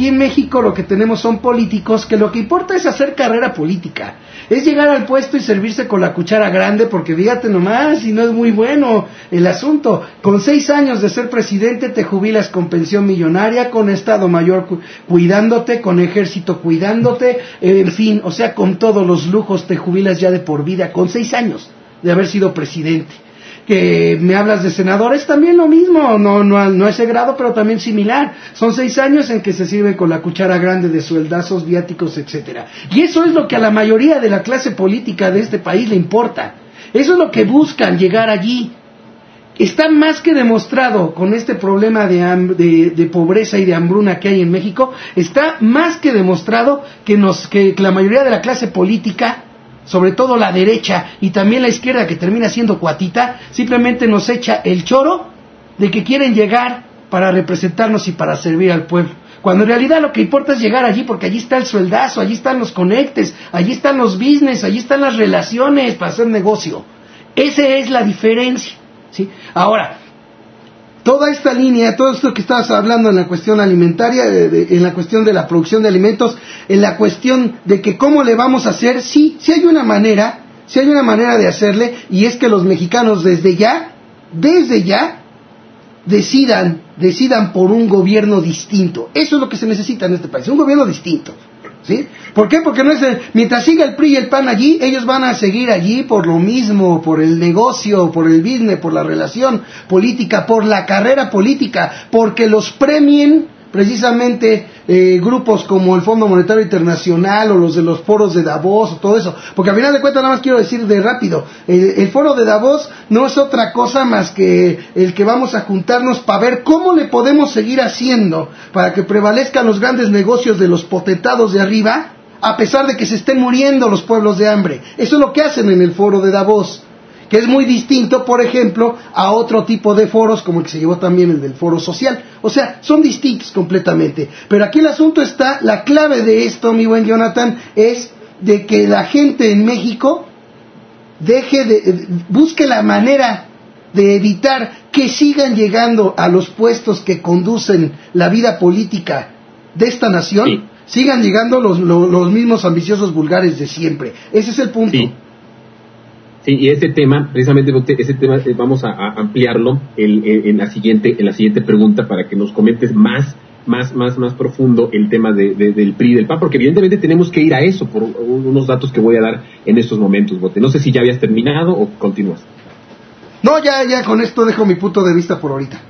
en México lo que tenemos son políticos que lo que importa es hacer carrera política, es llegar al puesto y servirse con la cuchara grande, porque fíjate nomás, y no es muy bueno el asunto. Con 6 años de ser presidente te jubilas con pensión millonaria, con Estado Mayor cuidándote, con ejército cuidándote, en fin, o sea, con todos los lujos te jubilas ya de por vida, con 6 años de haber sido presidente. Que me hablas de senadores, también lo mismo, no a ese grado, pero también similar. Son 6 años en que se sirve con la cuchara grande de sueldazos, viáticos, etcétera. Y eso es lo que a la mayoría de la clase política de este país le importa. Eso es lo que buscan, llegar allí. Está más que demostrado con este problema de pobreza y de hambruna que hay en México, está más que demostrado que la mayoría de la clase política, sobre todo la derecha y también la izquierda que termina siendo cuatita, simplemente nos echa el choro de que quieren llegar para representarnos y para servir al pueblo, cuando en realidad lo que importa es llegar allí, porque allí está el sueldazo, allí están los conectes, allí están los business, allí están las relaciones para hacer negocio. Esa es la diferencia, ¿sí? Ahora, toda esta línea, todo esto que estabas hablando en la cuestión alimentaria, en la cuestión de la producción de alimentos, en la cuestión de que cómo le vamos a hacer, sí hay una manera de hacerle, y es que los mexicanos desde ya decidan por un gobierno distinto. Eso es lo que se necesita en este país, un gobierno distinto, ¿sí? ¿Por qué? Porque mientras siga el PRI y el PAN allí, ellos van a seguir allí por lo mismo, por el negocio, por el business, por la relación política, por la carrera política, porque los premien precisamente grupos como el Fondo Monetario Internacional o los de los foros de Davos o todo eso, porque al final de cuentas, nada más quiero decir de rápido, el foro de Davos no es otra cosa más que el que vamos a juntarnos para ver cómo le podemos seguir haciendo para que prevalezcan los grandes negocios de los potentados de arriba, a pesar de que se estén muriendo los pueblos de hambre. Eso es lo que hacen en el foro de Davos, que es muy distinto, por ejemplo, a otro tipo de foros, como el que se llevó también el del foro social. O sea, son distintos completamente. Pero aquí el asunto está, la clave de esto, mi buen Jonathan, es de que la gente en México busque la manera de evitar que sigan llegando a los puestos que conducen la vida política de esta nación, sí. Sigan llegando los mismos ambiciosos vulgares de siempre. Ese es el punto. Sí. Sí, y ese tema, precisamente vamos a ampliarlo en la siguiente pregunta para que nos comentes más profundo el tema del PRI y del PAN, porque evidentemente tenemos que ir a eso por unos datos que voy a dar en estos momentos, Bote. No sé si ya habías terminado o continúas. No, ya con esto dejo mi punto de vista por ahorita.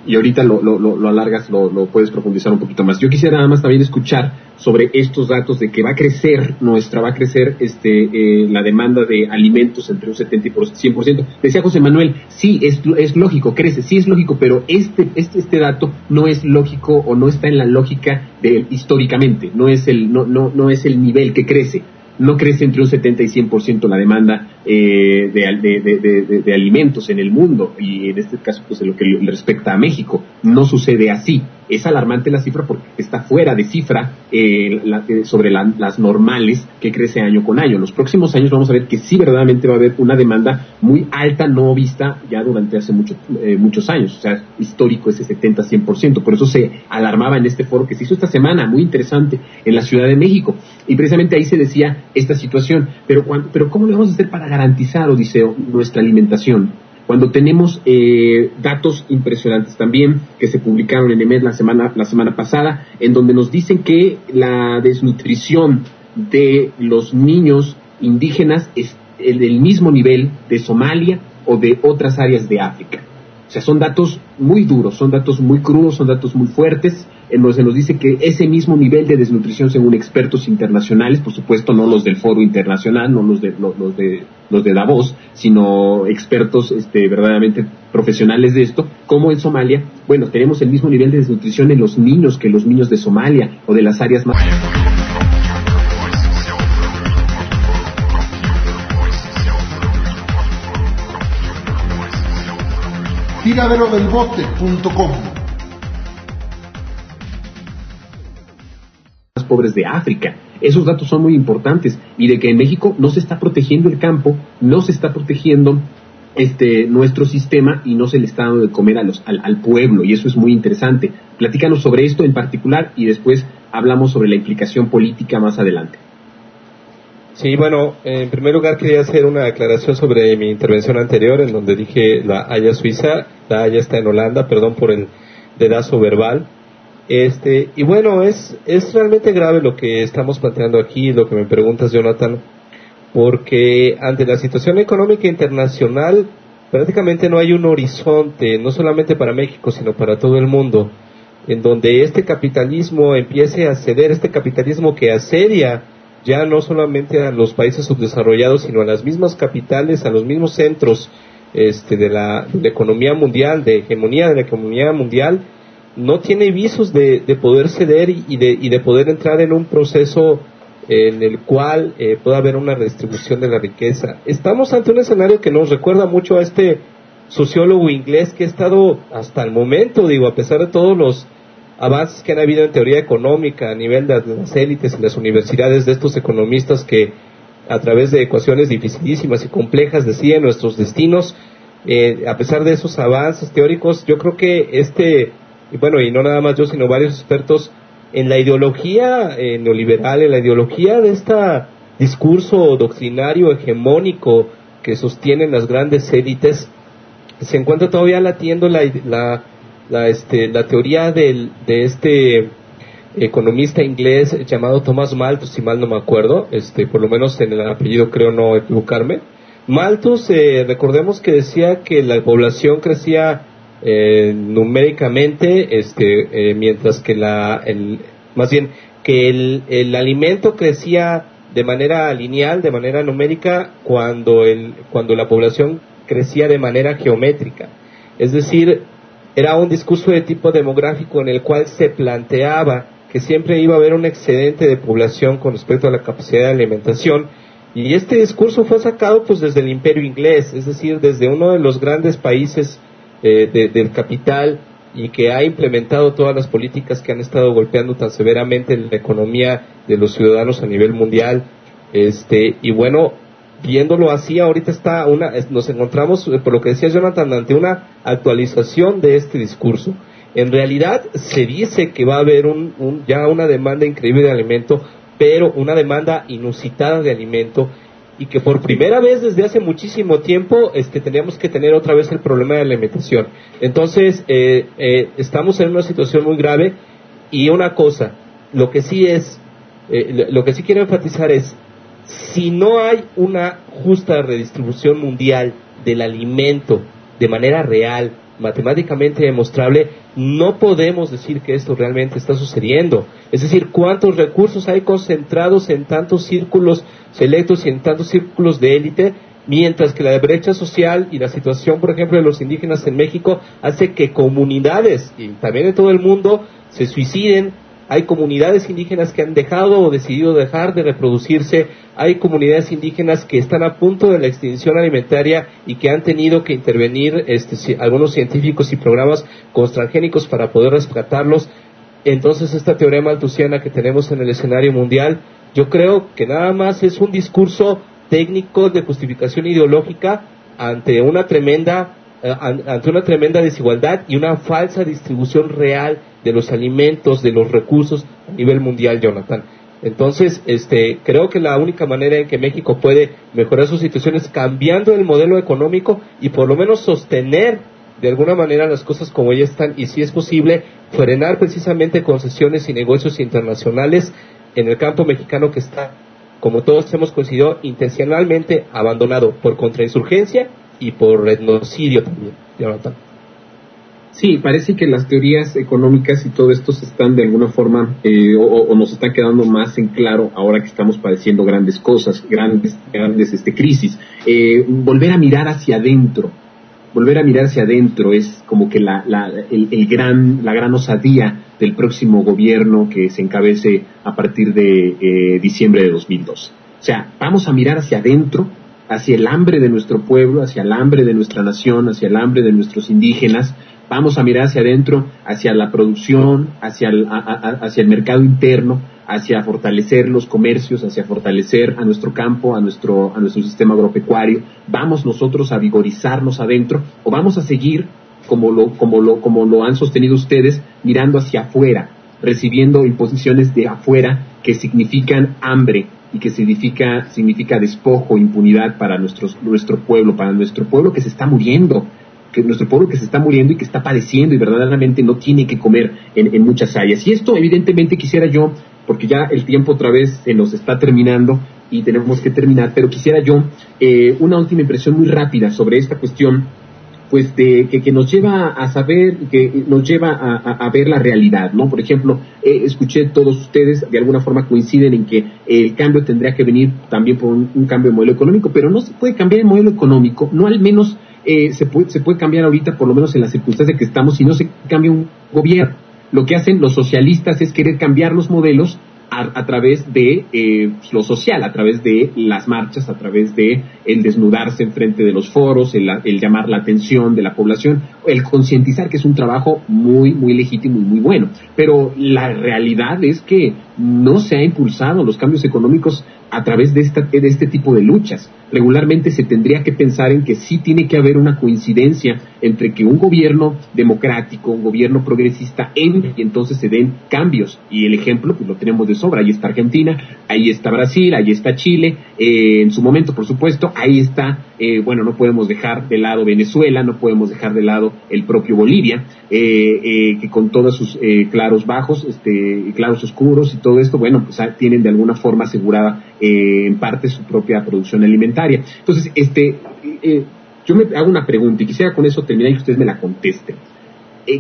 Y ahorita lo alargas, lo puedes profundizar un poquito más. Yo quisiera nada más también escuchar sobre estos datos de que va a crecer la demanda de alimentos entre un 70 y 100%. Decía José Manuel, sí, es lógico, crece, sí es lógico, pero este dato no es lógico o no está en la lógica históricamente, no es el nivel que crece. No crece entre un 70 y 100% la demanda de alimentos en el mundo, y en este caso, pues en lo que le respecta a México, no sucede así. Es alarmante la cifra porque está fuera de cifra sobre las normales que crece año con año. En los próximos años vamos a ver que sí verdaderamente va a haber una demanda muy alta, no vista ya durante hace muchos años. O sea, histórico ese 70-100%. Por eso se alarmaba en este foro que se hizo esta semana, muy interesante, en la Ciudad de México. Y precisamente ahí se decía esta situación. Pero ¿cómo le vamos a hacer para garantizar, Odiseo, nuestra alimentación? cuando tenemos datos impresionantes también que se publicaron en EMED la semana pasada, en donde nos dicen que la desnutrición de los niños indígenas es del mismo nivel de Somalia o de otras áreas de África. O sea, son datos muy duros, son datos muy crudos, son datos muy fuertes, en donde se nos dice que ese mismo nivel de desnutrición, según expertos internacionales, por supuesto no los del Foro Internacional, no los de Davos, sino expertos verdaderamente profesionales de esto, como en Somalia, bueno, tenemos el mismo nivel de desnutrición en los niños que los niños de Somalia o de las áreas más... Tiraderodelbote.com. Más pobres de África. Esos datos son muy importantes, y de que en México no se está protegiendo el campo, no se está protegiendo nuestro sistema, y no se le está dando de comer al pueblo, y eso es muy interesante. Platícanos sobre esto en particular y después hablamos sobre la implicación política más adelante. Sí, bueno, en primer lugar quería hacer una aclaración sobre mi intervención anterior, en donde dije la Haya Suiza. La Haya está en Holanda, perdón por el dedazo verbal. Y bueno, es realmente grave lo que estamos planteando aquí, lo que me preguntas, Jonathan, porque ante la situación económica internacional prácticamente no hay un horizonte, no solamente para México, sino para todo el mundo, en donde este capitalismo empiece a ceder, este capitalismo que asedia ya no solamente a los países subdesarrollados, sino a las mismas capitales, a los mismos centros de la economía mundial, de hegemonía de la economía mundial, no tiene visos de poder ceder y de poder entrar en un proceso en el cual pueda haber una redistribución de la riqueza. Estamos ante un escenario que nos recuerda mucho a este sociólogo inglés que ha estado hasta el momento, a pesar de todos los avances que han habido en teoría económica a nivel de las élites y las universidades, de estos economistas que a través de ecuaciones dificilísimas y complejas deciden nuestros destinos. A pesar de esos avances teóricos, yo creo que y no nada más yo, sino varios expertos en la ideología neoliberal, en la ideología de este discurso doctrinario hegemónico que sostienen las grandes élites, se encuentra todavía latiendo la teoría de este economista inglés llamado Thomas Malthus, si mal no me acuerdo, por lo menos en el apellido creo no equivocarme. Malthus, recordemos que decía que la población crecía numéricamente, mientras que el alimento crecía de manera lineal, de manera numérica, cuando la población crecía de manera geométrica. Es decir, era un discurso de tipo demográfico en el cual se planteaba que siempre iba a haber un excedente de población con respecto a la capacidad de alimentación, y este discurso fue sacado pues desde el Imperio Inglés, es decir, desde uno de los grandes países del capital, y que ha implementado todas las políticas que han estado golpeando tan severamente la economía de los ciudadanos a nivel mundial. Y bueno, viéndolo así, ahorita nos encontramos, por lo que decía Jonathan, ante una actualización de este discurso. En realidad se dice que va a haber ya una demanda increíble de alimento, pero una demanda inusitada de alimento, y que por primera vez desde hace muchísimo tiempo teníamos que tener otra vez el problema de la alimentación. Entonces estamos en una situación muy grave. Y una cosa, lo que sí quiero enfatizar es, si no hay una justa redistribución mundial del alimento de manera real, matemáticamente demostrable, no podemos decir que esto realmente está sucediendo. Es decir, cuántos recursos hay concentrados en tantos círculos selectos y en tantos círculos de élite, mientras que la brecha social y la situación, por ejemplo, de los indígenas en México hace que comunidades, y también en todo el mundo, se suiciden. Hay comunidades indígenas que han dejado o decidido dejar de reproducirse. Hay comunidades indígenas que están a punto de la extinción alimentaria y que han tenido que intervenir algunos científicos y programas transgénicos para poder rescatarlos. Entonces, esta teoría malthusiana que tenemos en el escenario mundial, yo creo que nada más es un discurso técnico de justificación ideológica ante una tremenda desigualdad y una falsa distribución real de los alimentos, de los recursos a nivel mundial, Jonathan. Entonces, creo que la única manera en que México puede mejorar su situación es cambiando el modelo económico y por lo menos sostener de alguna manera las cosas como ya están, y si es posible, frenar precisamente concesiones y negocios internacionales en el campo mexicano que está, como todos hemos coincidido, intencionalmente abandonado por contrainsurgencia y por etnocidio también, Jonathan. Sí, parece que las teorías económicas y todo esto se están de alguna forma o nos están quedando más en claro ahora que estamos padeciendo grandes cosas, grandes crisis. Volver a mirar hacia adentro es como que la gran osadía del próximo gobierno que se encabece a partir de diciembre de 2012. O sea, vamos a mirar hacia adentro, hacia el hambre de nuestro pueblo, hacia el hambre de nuestra nación, hacia el hambre de nuestros indígenas. Vamos a mirar hacia adentro, hacia la producción, hacia el mercado interno, hacia fortalecer los comercios, hacia fortalecer a nuestro campo, a nuestro sistema agropecuario. Vamos nosotros a vigorizarnos adentro, o vamos a seguir como lo han sostenido ustedes, mirando hacia afuera, recibiendo imposiciones de afuera que significan hambre y que significa despojo, impunidad para nuestro pueblo que se está muriendo. Nuestro pueblo que se está muriendo y que está padeciendo y verdaderamente no tiene que comer en muchas áreas. Y esto evidentemente quisiera yo, porque ya el tiempo otra vez se nos está terminando y tenemos que terminar, pero quisiera yo una última impresión muy rápida sobre esta cuestión, pues que nos lleva a saber, que nos lleva a ver la realidad, ¿no? Por ejemplo, escuché todos ustedes de alguna forma coinciden en que el cambio tendría que venir también por un cambio de modelo económico, pero no se puede cambiar el modelo económico, no al menos se puede cambiar ahorita, por lo menos en las circunstancias que estamos, si no se cambia un gobierno. Lo que hacen los socialistas es querer cambiar los modelos a través de lo social, a través de las marchas, a través de el desnudarse en frente de los foros, el llamar la atención de la población, el concientizar, que es un trabajo muy, muy legítimo y muy bueno. Pero la realidad es que no se ha impulsado los cambios económicos a través de este tipo de luchas. Regularmente se tendría que pensar en que sí tiene que haber una coincidencia entre que un gobierno democrático, un gobierno progresista entre y entonces se den cambios. Y el ejemplo pues lo tenemos de sobra. Ahí está Argentina, ahí está Brasil, ahí está Chile, en su momento por supuesto, ahí está, no podemos dejar de lado Venezuela, no podemos dejar de lado el propio Bolivia, que con todos sus claros bajos, claros oscuros y todo esto, pues tienen de alguna forma asegurada en parte su propia producción alimentaria. Entonces, yo me hago una pregunta y quisiera con eso terminar y que ustedes me la contesten.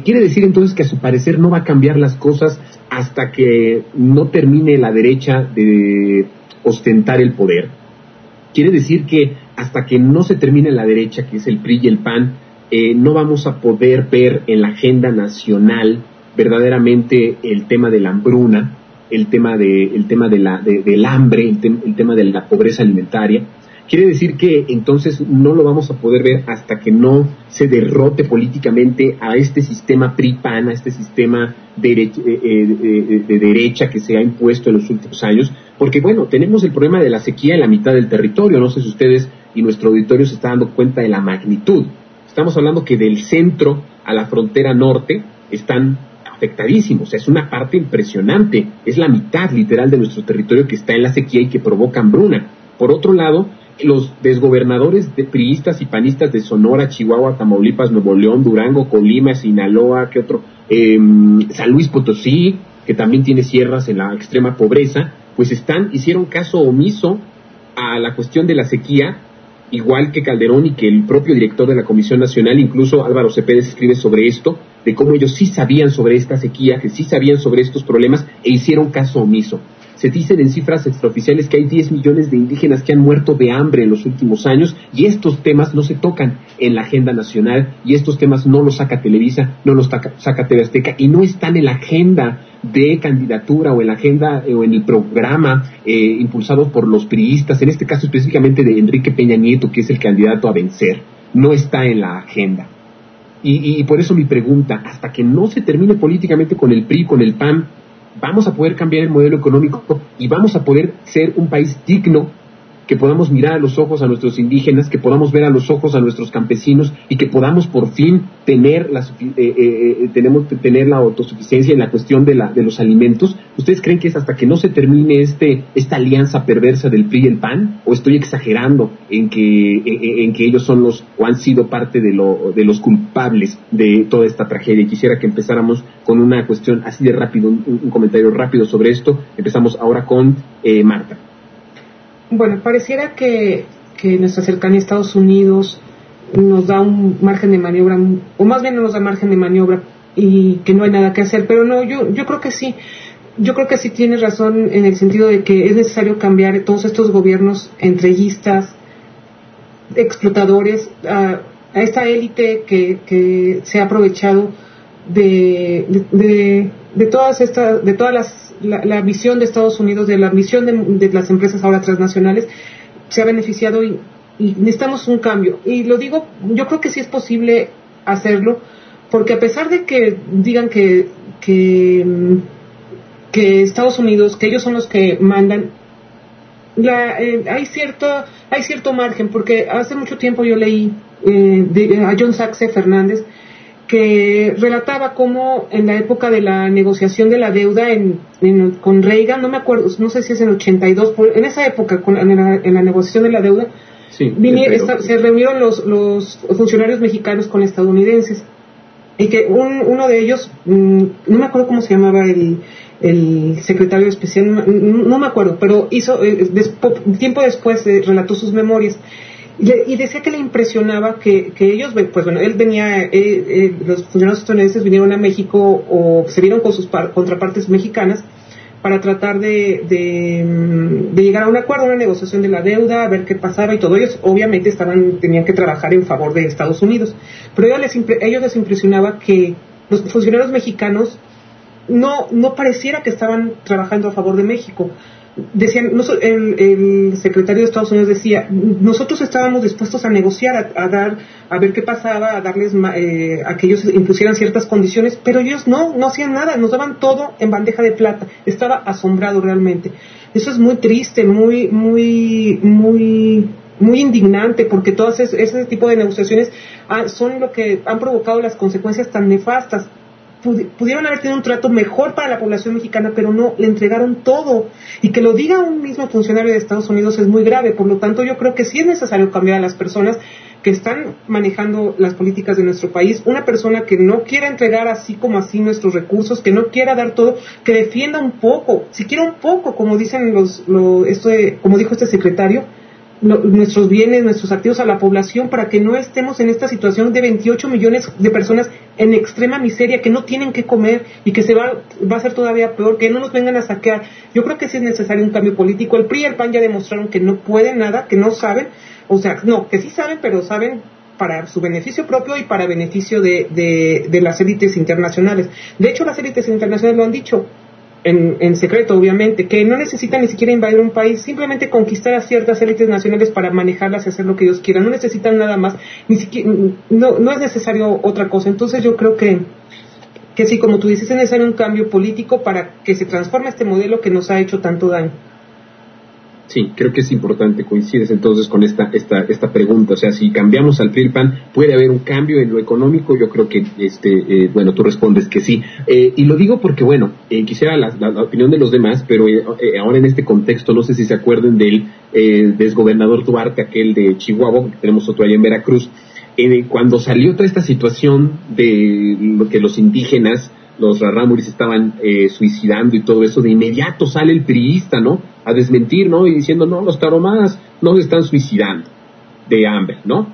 ¿Quiere decir entonces que a su parecer no va a cambiar las cosas hasta que no termine la derecha de ostentar el poder? ¿Quiere decir que hasta que no se termine la derecha, que es el PRI y el PAN, no vamos a poder ver en la agenda nacional verdaderamente el tema de la hambruna, el tema del hambre, el tema de la pobreza alimentaria? Quiere decir que entonces no lo vamos a poder ver hasta que no se derrote políticamente a este sistema PRI-PAN, a este sistema de derecha que se ha impuesto en los últimos años, porque tenemos el problema de la sequía en la mitad del territorio. No sé si ustedes y nuestro auditorio se están dando cuenta de la magnitud. Estamos hablando que del centro a la frontera norte están afectadísimos, es una parte impresionante, es la mitad literal de nuestro territorio que está en la sequía y que provoca hambruna. Por otro lado, los desgobernadores priistas y panistas de Sonora, Chihuahua, Tamaulipas, Nuevo León, Durango, Colima, Sinaloa, San Luis Potosí, que también tiene sierras en la extrema pobreza, pues hicieron caso omiso a la cuestión de la sequía, igual que Calderón y que el propio director de la Comisión Nacional, incluso Álvaro Cepeda escribe sobre esto, de cómo ellos sí sabían sobre esta sequía, que sí sabían sobre estos problemas e hicieron caso omiso. Se dicen en cifras extraoficiales que hay 10 millones de indígenas que han muerto de hambre en los últimos años y estos temas no se tocan en la agenda nacional y estos temas no los saca Televisa, no los saca TV Azteca y no están en la agenda de candidatura o en la agenda o en el programa impulsado por los priistas, en este caso específicamente de Enrique Peña Nieto, que es el candidato a vencer. No está en la agenda. Y por eso mi pregunta, hasta que no se termine políticamente con el PRI, con el PAN, vamos a poder cambiar el modelo económico y vamos a poder ser un país digno que podamos mirar a los ojos a nuestros indígenas, que podamos ver a los ojos a nuestros campesinos y que podamos por fin tener la autosuficiencia en la cuestión de los alimentos. ¿Ustedes creen que es hasta que no se termine esta alianza perversa del PRI y el PAN? ¿O estoy exagerando en que ellos son o han sido parte de los culpables de toda esta tragedia? Y quisiera que empezáramos con una cuestión así de rápido, un comentario rápido sobre esto. Empezamos ahora con Marta. Bueno, pareciera que nuestra cercanía a Estados Unidos nos da un margen de maniobra, o más bien no nos da margen de maniobra y que no hay nada que hacer, pero no, yo creo que sí. Yo creo que sí tienes razón en el sentido de que es necesario cambiar todos estos gobiernos entreguistas, explotadores, a esta élite que se ha aprovechado de todas la visión de Estados Unidos, de la visión de las empresas ahora transnacionales, se ha beneficiado y necesitamos un cambio. Y lo digo, yo creo que sí es posible hacerlo, porque a pesar de que digan que Estados Unidos, que ellos son los que mandan, hay cierto margen, porque hace mucho tiempo yo leí a John Saxe Fernández, que relataba cómo en la época de la negociación de la deuda con Reagan, no me acuerdo, no sé si es en 82, en esa época, en la negociación de la deuda, sí, se reunieron los funcionarios mexicanos con estadounidenses, y que uno de ellos, no me acuerdo cómo se llamaba el secretario especial, no me acuerdo, pero tiempo después relató sus memorias. Y decía que le impresionaba que ellos, pues bueno, él venía, los funcionarios estadounidenses vinieron a México o se vieron con sus contrapartes mexicanas para tratar de llegar a un acuerdo, una negociación de la deuda, a ver qué pasaba y todo. Ellos obviamente tenían que trabajar en favor de Estados Unidos, pero ellos les impresionaba que los funcionarios mexicanos no pareciera que estaban trabajando a favor de México. Decían, el secretario de Estados Unidos decía, nosotros estábamos dispuestos a negociar, a ver qué pasaba, a darles a que ellos impusieran ciertas condiciones, pero ellos no hacían nada, nos daban todo en bandeja de plata. Estaba asombrado realmente. Eso es muy triste, muy indignante, porque todas ese tipo de negociaciones son lo que han provocado las consecuencias tan nefastas. Pudieron haber tenido un trato mejor para la población mexicana, pero no, le entregaron todo. Y que lo diga un mismo funcionario de Estados Unidos es muy grave. Por lo tanto, yo creo que sí es necesario cambiar a las personas que están manejando las políticas de nuestro país. Una persona que no quiera entregar así como así nuestros recursos, que no quiera dar todo, que defienda un poco, siquiera un poco, como dicen como dijo este secretario, nuestros bienes, nuestros activos a la población, para que no estemos en esta situación de 28 millones de personas en extrema miseria, que no tienen que comer y que va a ser todavía peor, que no nos vengan a saquear. Yo creo que sí es necesario un cambio político. El PRI y el PAN ya demostraron que no pueden nada, que no saben, o sea, no, que sí saben, pero saben para su beneficio propio y para beneficio de las élites internacionales. De hecho, las élites internacionales lo han dicho, en secreto, obviamente, que no necesitan ni siquiera invadir un país, simplemente conquistar a ciertas élites nacionales para manejarlas y hacer lo que ellos quieran. No necesitan nada más, ni siquiera, no es necesario otra cosa. Entonces yo creo que sí, como tú dices, es necesario un cambio político para que se transforme este modelo que nos ha hecho tanto daño. Sí, creo que es importante. Coincides entonces con esta pregunta. O sea, si cambiamos al PRI y PAN, ¿puede haber un cambio en lo económico? Yo creo que, bueno, tú respondes que sí. Y lo digo porque, bueno, quisiera la opinión de los demás, pero ahora en este contexto, no sé si se acuerden del exgobernador Duarte, aquel de Chihuahua, que tenemos otro allá en Veracruz, cuando salió toda esta situación de lo que los indígenas, los rarámuris estaban suicidando y todo eso, de inmediato sale el priista, ¿no?, a desmentir, ¿no?, y diciendo, no, los tarahumaras no se están suicidando de hambre, ¿no?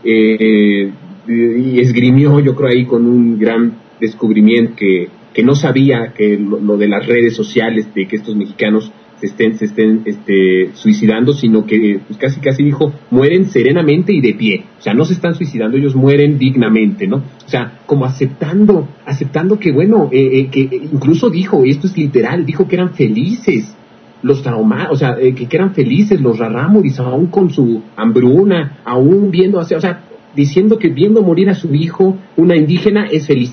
Y esgrimió, yo creo, ahí con un gran descubrimiento que no sabía que lo de las redes sociales, de que estos mexicanos se estén suicidando, sino que pues casi dijo, mueren serenamente y de pie. O sea, no se están suicidando, ellos mueren dignamente, ¿no? O sea, como aceptando que, bueno, que incluso dijo, esto es literal, dijo que eran felices los tarahumaras, o sea, que eran felices los rarámuris, aún con su hambruna, aún viendo, o sea, diciendo que viendo morir a su hijo, una indígena es feliz,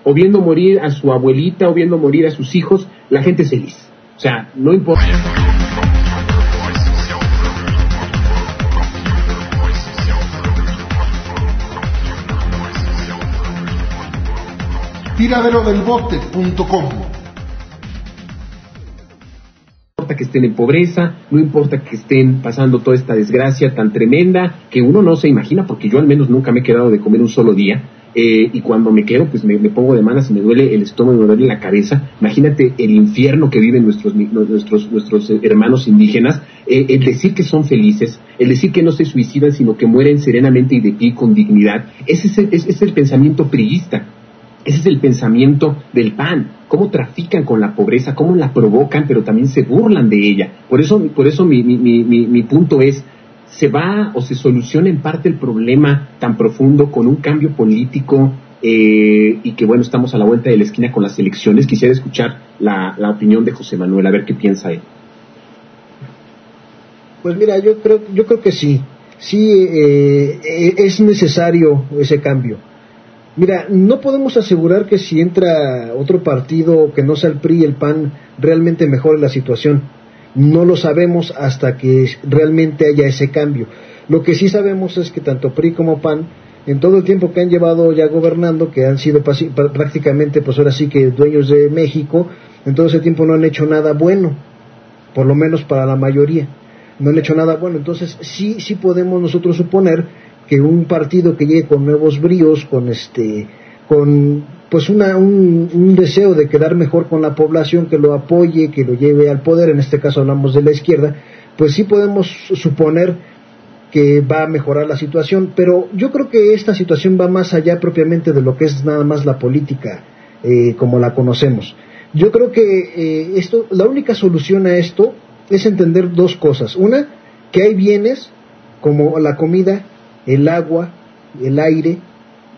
o viendo morir a su abuelita, o viendo morir a sus hijos, la gente es feliz. O sea, no importa. tiraderodelbote.com. No importa que estén en pobreza, no importa que estén pasando toda esta desgracia tan tremenda que uno no se imagina, porque yo al menos nunca me he quedado de comer un solo día, y cuando me quedo pues me pongo de malas y me duele el estómago, me duele la cabeza. Imagínate el infierno que viven nuestros hermanos indígenas, el decir que son felices, el decir que no se suicidan sino que mueren serenamente y de pie con dignidad. Ese es el pensamiento priista. Ese es el pensamiento del PAN, cómo trafican con la pobreza, cómo la provocan, pero también se burlan de ella. Por eso mi punto es, ¿se va o se soluciona en parte el problema tan profundo con un cambio político y que bueno, estamos a la vuelta de la esquina con las elecciones? Quisiera escuchar la opinión de José Manuel, a ver qué piensa él. Pues mira, yo creo que sí es necesario ese cambio. Mira, no podemos asegurar que si entra otro partido que no sea el PRI y el PAN realmente mejore la situación. No lo sabemos hasta que realmente haya ese cambio. Lo que sí sabemos es que tanto PRI como PAN, en todo el tiempo que han llevado ya gobernando, que han sido prácticamente, pues ahora sí que dueños de México, en todo ese tiempo no han hecho nada bueno, por lo menos para la mayoría. No han hecho nada bueno. Entonces sí podemos nosotros suponer que un partido que llegue con nuevos bríos, con pues un deseo de quedar mejor con la población, que lo apoye, que lo lleve al poder, en este caso hablamos de la izquierda, pues sí podemos suponer que va a mejorar la situación, pero yo creo que esta situación va más allá propiamente de lo que es nada más la política como la conocemos. Yo creo que la única solución a esto es entender dos cosas. Una, que hay bienes como la comida, el agua, el aire,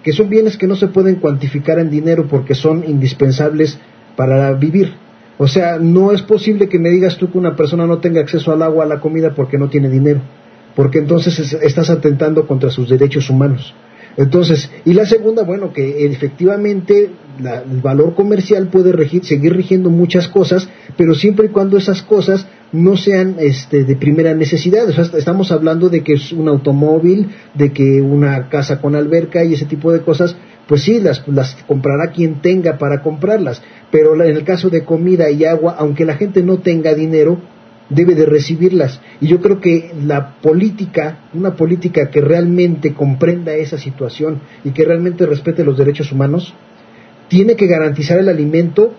que son bienes que no se pueden cuantificar en dinero porque son indispensables para vivir. O sea, no es posible que me digas tú que una persona no tenga acceso al agua, a la comida porque no tiene dinero, porque entonces estás atentando contra sus derechos humanos. Entonces, y la segunda, bueno, que efectivamente el valor comercial puede seguir rigiendo muchas cosas, pero siempre y cuando esas cosas no sean de primera necesidad. O sea, estamos hablando de que es un automóvil, de que una casa con alberca y ese tipo de cosas, pues sí, las comprará quien tenga para comprarlas, pero en el caso de comida y agua, aunque la gente no tenga dinero, debe de recibirlas. Y yo creo que una política que realmente comprenda esa situación y que realmente respete los derechos humanos, tiene que garantizar el alimento,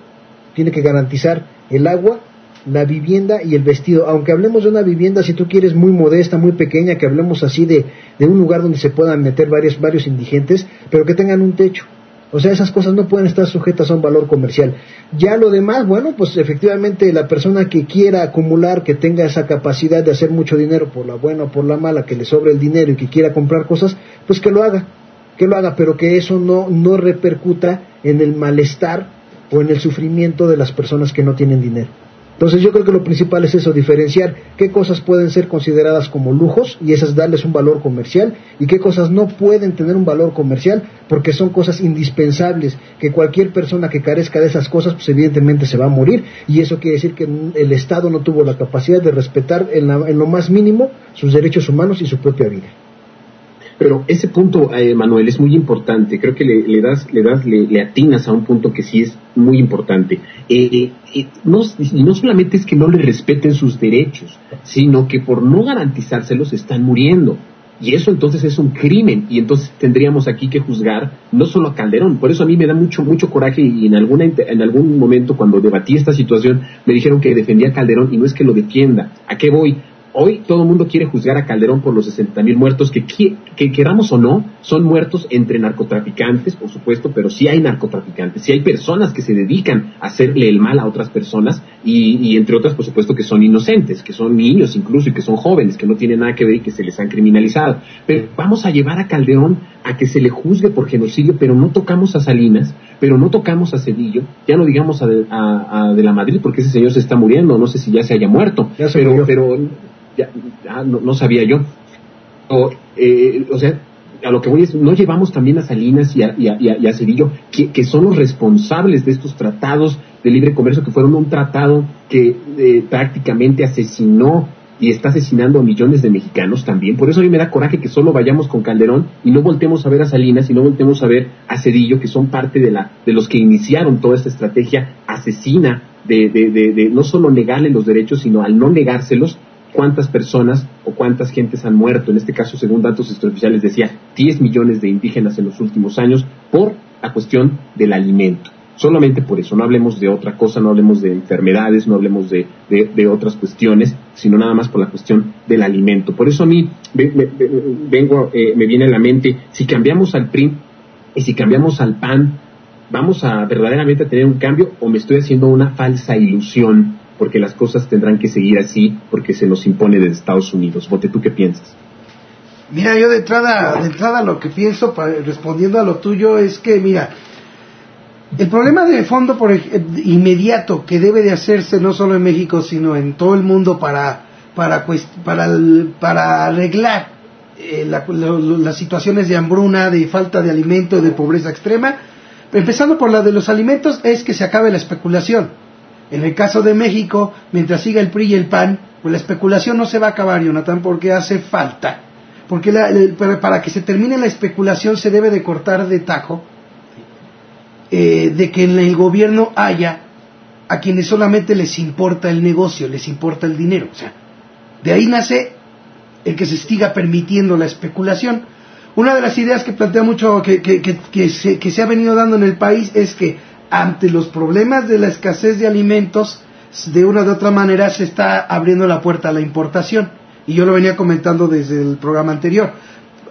tiene que garantizar el agua, la vivienda y el vestido. Aunque hablemos de una vivienda, si tú quieres, muy modesta, muy pequeña, que hablemos así de un lugar donde se puedan meter varios indigentes, pero que tengan un techo. O sea, esas cosas no pueden estar sujetas a un valor comercial. Ya lo demás, bueno, pues efectivamente la persona que quiera acumular, que tenga esa capacidad de hacer mucho dinero, por la buena o por la mala, que le sobre el dinero y que quiera comprar cosas, pues que lo haga, pero que eso no repercuta en el malestar o en el sufrimiento de las personas que no tienen dinero. Entonces yo creo que lo principal es eso, diferenciar qué cosas pueden ser consideradas como lujos y esas darles un valor comercial, y qué cosas no pueden tener un valor comercial porque son cosas indispensables, que cualquier persona que carezca de esas cosas pues evidentemente se va a morir, y eso quiere decir que el Estado no tuvo la capacidad de respetar en lo más mínimo sus derechos humanos y su propia vida. Pero ese punto, Manuel, es muy importante. Creo que le atinas a un punto que sí es muy importante. Y no solamente es que no le respeten sus derechos, sino que por no garantizárselos están muriendo. Y eso entonces es un crimen, y entonces tendríamos aquí que juzgar no solo a Calderón. Por eso a mí me da mucho coraje, y en algún momento cuando debatí esta situación me dijeron que defendía a Calderón, y no es que lo defienda. ¿A qué voy? Hoy todo el mundo quiere juzgar a Calderón por los 60,000 muertos, que queramos o no, son muertos entre narcotraficantes, por supuesto, pero sí hay narcotraficantes, sí hay personas que se dedican a hacerle el mal a otras personas, y entre otras, por supuesto, que son inocentes, que son niños incluso, y que son jóvenes, que no tienen nada que ver y que se les han criminalizado. Pero vamos a llevar a Calderón a que se le juzgue por genocidio, pero no tocamos a Salinas, pero no tocamos a Cedillo, ya no digamos a De la Madrid, porque ese señor se está muriendo, no sé si ya se haya muerto, pero no sabía yo. O sea, a lo que voy es, no llevamos también a Salinas y a Cedillo, que son los responsables de estos tratados de libre comercio, que fueron un tratado que prácticamente asesinó y está asesinando a millones de mexicanos también. Por eso a mí me da coraje que solo vayamos con Calderón y no voltemos a ver a Salinas y no voltemos a ver a Zedillo, que son parte de los que iniciaron toda esta estrategia asesina de no solo negarle los derechos, sino al no negárselos, cuántas personas o cuántas gentes han muerto. En este caso, según datos extraoficiales, decía 10 millones de indígenas en los últimos años por la cuestión del alimento. Solamente por eso, no hablemos de otra cosa, no hablemos de enfermedades, no hablemos de otras cuestiones, sino nada más por la cuestión del alimento. Por eso a mí me viene a la mente, si cambiamos al PRI y si cambiamos al PAN, ¿vamos a verdaderamente tener un cambio o me estoy haciendo una falsa ilusión? Porque las cosas tendrán que seguir así, porque se nos impone desde Estados Unidos. Bote, ¿tú qué piensas? Mira, yo de entrada lo que pienso, respondiendo a lo tuyo, es que, mira, el problema de fondo inmediato que debe de hacerse no solo en México, sino en todo el mundo para arreglar las situaciones de hambruna, de falta de alimento, de pobreza extrema, empezando por la de los alimentos, es que se acabe la especulación. En el caso de México, mientras siga el PRI y el PAN, pues la especulación no se va a acabar, Jonathan, porque hace falta. Porque para que se termine la especulación se debe de cortar de tajo de que en el gobierno haya a quienes solamente les importa el negocio, les importa el dinero. O sea, de ahí nace el que se siga permitiendo la especulación. Una de las ideas que plantea mucho, que se ha venido dando en el país, es que ante los problemas de la escasez de alimentos, de una u otra manera se está abriendo la puerta a la importación. Y yo lo venía comentando desde el programa anterior.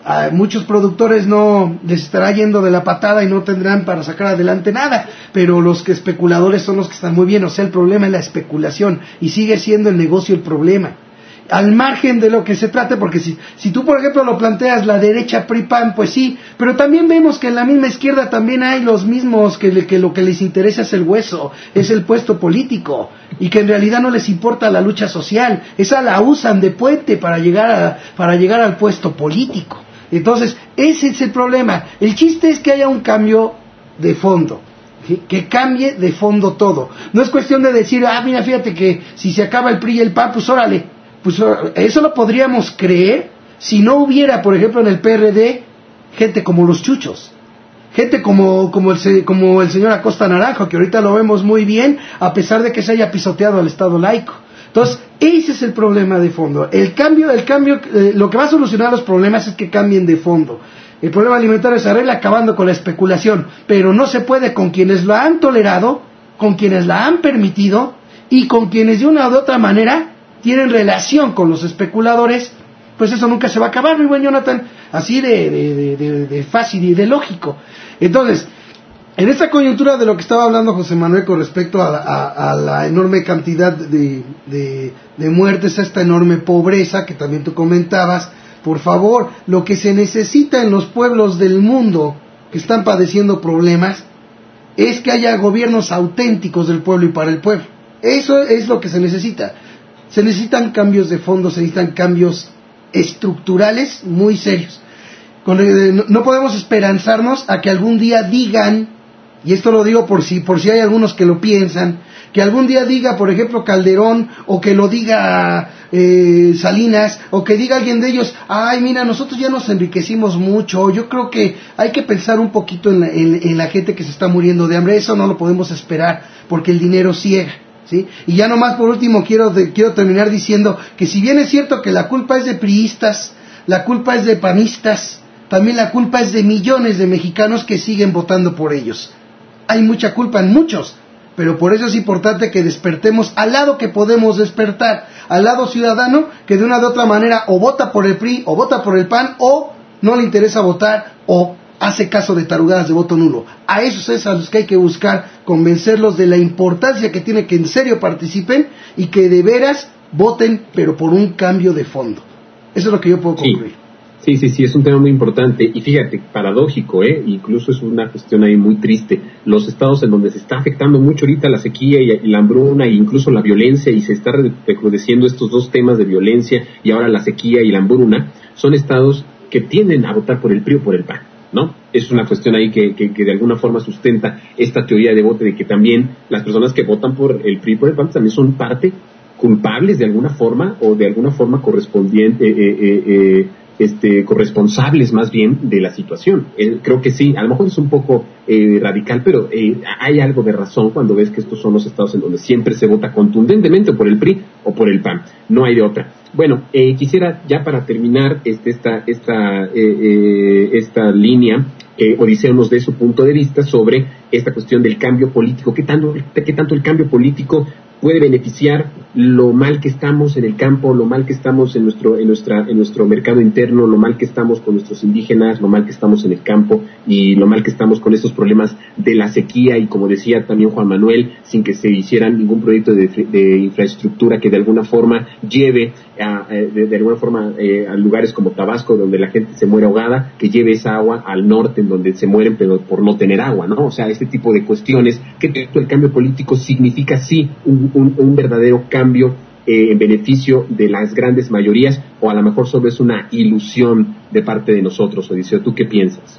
A muchos productores no les estará yendo de la patada y no tendrán para sacar adelante nada, pero los que especuladores son los que están muy bien. O sea, el problema es la especulación y sigue siendo el negocio el problema, al margen de lo que se trate, porque si tú por ejemplo lo planteas la derecha PRI-PAN, pues sí, pero también vemos que en la misma izquierda también hay los mismos que lo que les interesa es el hueso, es el puesto político, y que en realidad no les importa la lucha social. Esa la usan de puente para llegar al puesto político. Entonces, ese es el problema. El chiste es que haya un cambio de fondo, ¿sí? Que cambie de fondo todo. No es cuestión de decir, mira, fíjate que si se acaba el PRI y el PAN, pues órale. Pues eso lo podríamos creer si no hubiera, por ejemplo, en el PRD gente como los chuchos, gente como el señor Acosta Naranjo, que ahorita lo vemos muy bien, a pesar de que se haya pisoteado al Estado laico. Entonces, ese es el problema de fondo. El cambio, lo que va a solucionar los problemas es que cambien de fondo. El problema alimentario se arregla acabando con la especulación, pero no se puede con quienes la han tolerado, con quienes la han permitido y con quienes de una u otra manera tienen relación con los especuladores. Pues eso nunca se va a acabar, mi buen Jonathan, así de fácil y de lógico. Entonces, en esta coyuntura de lo que estaba hablando José Manuel con respecto a la enorme cantidad de muertes, a esta enorme pobreza que también tú comentabas, por favor, lo que se necesita en los pueblos del mundo que están padeciendo problemas es que haya gobiernos auténticos del pueblo y para el pueblo. Eso es lo que se necesita. Se necesitan cambios de fondo, se necesitan cambios estructurales muy serios. No podemos esperanzarnos a que algún día digan, y esto lo digo por si hay algunos que lo piensan, que algún día diga, por ejemplo, Calderón, o que lo diga Salinas, o que diga alguien de ellos, ay, mira, nosotros ya nos enriquecimos mucho. Yo creo que hay que pensar un poquito en la gente que se está muriendo de hambre. Eso no lo podemos esperar, porque el dinero ciega, ¿sí? Y ya nomás por último quiero terminar diciendo que si bien es cierto que la culpa es de priistas, la culpa es de panistas, también la culpa es de millones de mexicanos que siguen votando por ellos. Hay mucha culpa en muchos, pero por eso es importante que despertemos al lado que podemos despertar, al lado ciudadano que de una u otra manera o vota por el PRI o vota por el PAN o no le interesa votar o hace caso de tarugadas de voto nulo. A esos es a los que hay que buscar convencerlos de la importancia que tiene que en serio participen y que de veras voten, pero por un cambio de fondo. Eso es lo que yo puedo concluir. Sí, es un tema muy importante y fíjate, paradójico, incluso es una cuestión ahí muy triste. Los estados en donde se está afectando mucho ahorita la sequía y la hambruna e incluso la violencia, y se está recrudeciendo estos dos temas de violencia y ahora la sequía y la hambruna, son estados que tienden a votar por el PRI o por el PAN, ¿no? Es una cuestión ahí que de alguna forma sustenta esta teoría de voto de que también las personas que votan por el PRI y por el PAN también son parte culpables de alguna forma o de alguna forma corresponsables más bien de la situación. Creo que sí, a lo mejor es un poco radical, pero hay algo de razón cuando ves que estos son los estados en donde siempre se vota contundentemente por el PRI o por el PAN, no hay de otra. Bueno, quisiera ya para terminar esta línea, Odiseo nos dé su punto de vista sobre esta cuestión del cambio político. ¿Qué tanto el cambio político puede beneficiar lo mal que estamos en el campo, lo mal que estamos en nuestro mercado interno, lo mal que estamos con nuestros indígenas, lo mal que estamos en el campo y lo mal que estamos con estos problemas de la sequía y, como decía también Juan Manuel, sin que se hiciera ningún proyecto de infraestructura que de alguna forma lleve de alguna forma a lugares como Tabasco, donde la gente se muere ahogada, que lleve esa agua al norte, en donde se mueren pero por no tener agua, ¿no? O sea, este tipo de cuestiones, que el cambio político significa sí un verdadero cambio en beneficio de las grandes mayorías, o a lo mejor solo es una ilusión de parte de nosotros. Odiseo, ¿tú qué piensas?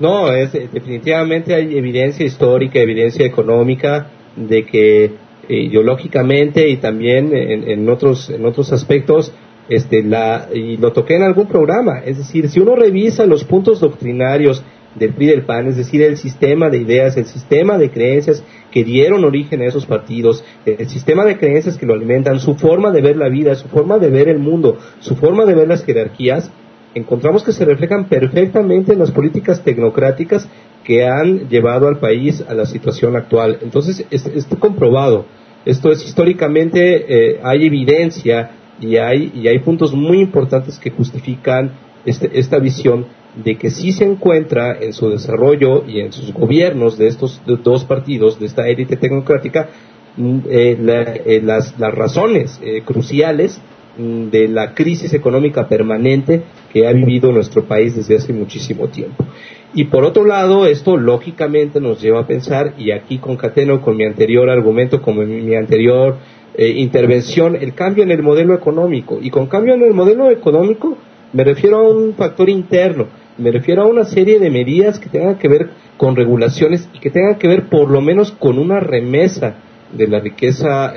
No, definitivamente hay evidencia histórica, evidencia económica de que ideológicamente y también en otros aspectos, y lo toqué en algún programa, es decir, si uno revisa los puntos doctrinarios del PRI y del PAN, es decir, el sistema de ideas, el sistema de creencias que dieron origen a esos partidos, el sistema de creencias que lo alimentan, su forma de ver la vida, su forma de ver el mundo, su forma de ver las jerarquías, encontramos que se reflejan perfectamente en las políticas tecnocráticas que han llevado al país a la situación actual. Entonces, está comprobado. Esto es históricamente, hay evidencia y hay puntos muy importantes que justifican esta visión de que sí se encuentra en su desarrollo y en sus gobiernos de estos dos partidos, de esta élite tecnocrática, las razones cruciales de la crisis económica permanente que ha vivido nuestro país desde hace muchísimo tiempo. Y por otro lado, esto lógicamente nos lleva a pensar, y aquí concateno con mi anterior argumento, con mi anterior intervención, el cambio en el modelo económico. Y con cambio en el modelo económico me refiero a un factor interno, me refiero a una serie de medidas que tengan que ver con regulaciones y que tengan que ver por lo menos con una remesa de la riqueza,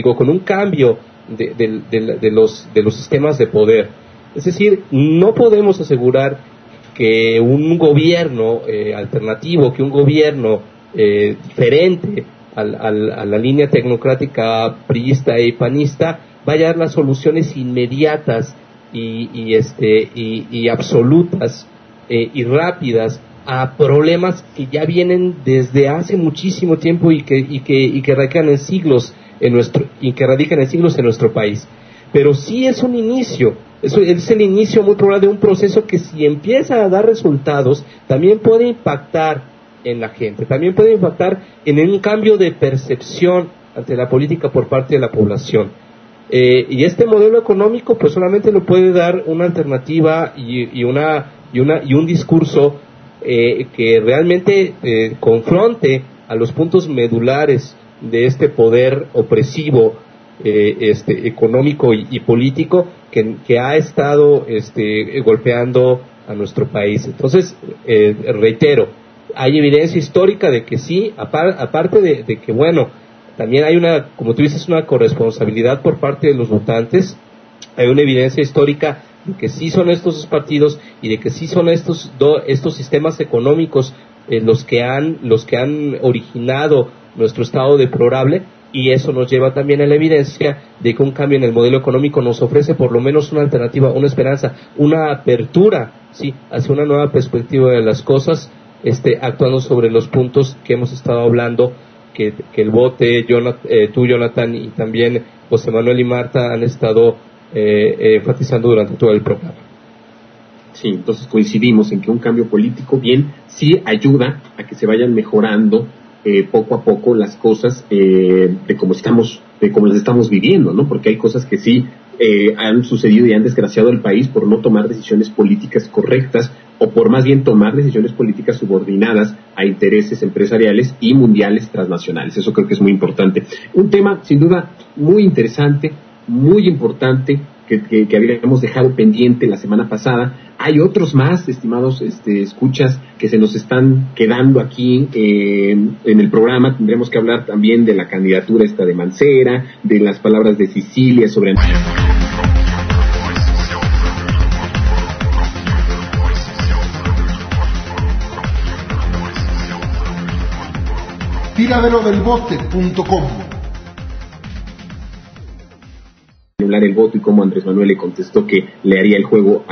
con un cambio de los sistemas de poder. Es decir, no podemos asegurar que un gobierno alternativo, que un gobierno diferente a la línea tecnocrática priista y panista vaya a dar las soluciones inmediatas y absolutas y rápidas a problemas que ya vienen desde hace muchísimo tiempo y que radican en siglos en nuestro país. Pero sí es un inicio, es el inicio muy probable de un proceso que, si empieza a dar resultados, también puede impactar en la gente, también puede impactar en un cambio de percepción ante la política por parte de la población. Y este modelo económico pues solamente lo puede dar una alternativa y un discurso que realmente confronte a los puntos medulares de este poder opresivo económico y político que ha estado golpeando a nuestro país. Entonces, reitero, hay evidencia histórica de que sí, aparte de que, bueno, también hay como tú dices, una corresponsabilidad por parte de los votantes. Hay una evidencia histórica de que sí son estos dos partidos y de que sí son estos sistemas económicos los que han originado nuestro estado deplorable, y eso nos lleva también a la evidencia de que un cambio en el modelo económico nos ofrece por lo menos una alternativa, una esperanza, una apertura, sí, hacia una nueva perspectiva de las cosas, actuando sobre los puntos que hemos estado hablando, que el bote, tú, Jonathan, y también José Manuel y Marta han estado enfatizando durante todo el programa. Sí, entonces coincidimos en que un cambio político bien sí ayuda a que se vayan mejorando poco a poco las cosas de cómo las estamos viviendo, ¿no? Porque hay cosas que sí han sucedido y han desgraciado al país por no tomar decisiones políticas correctas, o por más bien tomar decisiones políticas subordinadas a intereses empresariales y mundiales transnacionales. Eso creo que es muy importante. Un tema sin duda muy interesante, muy importante, que habíamos dejado pendiente la semana pasada. Hay otros más, estimados escuchas, que se nos están quedando aquí en el programa. Tendremos que hablar también de la candidatura esta de Mancera, de las palabras de Sicilia sobre... Tiraderodelbote.com. El voto y cómo Andrés Manuel le contestó que le haría el juego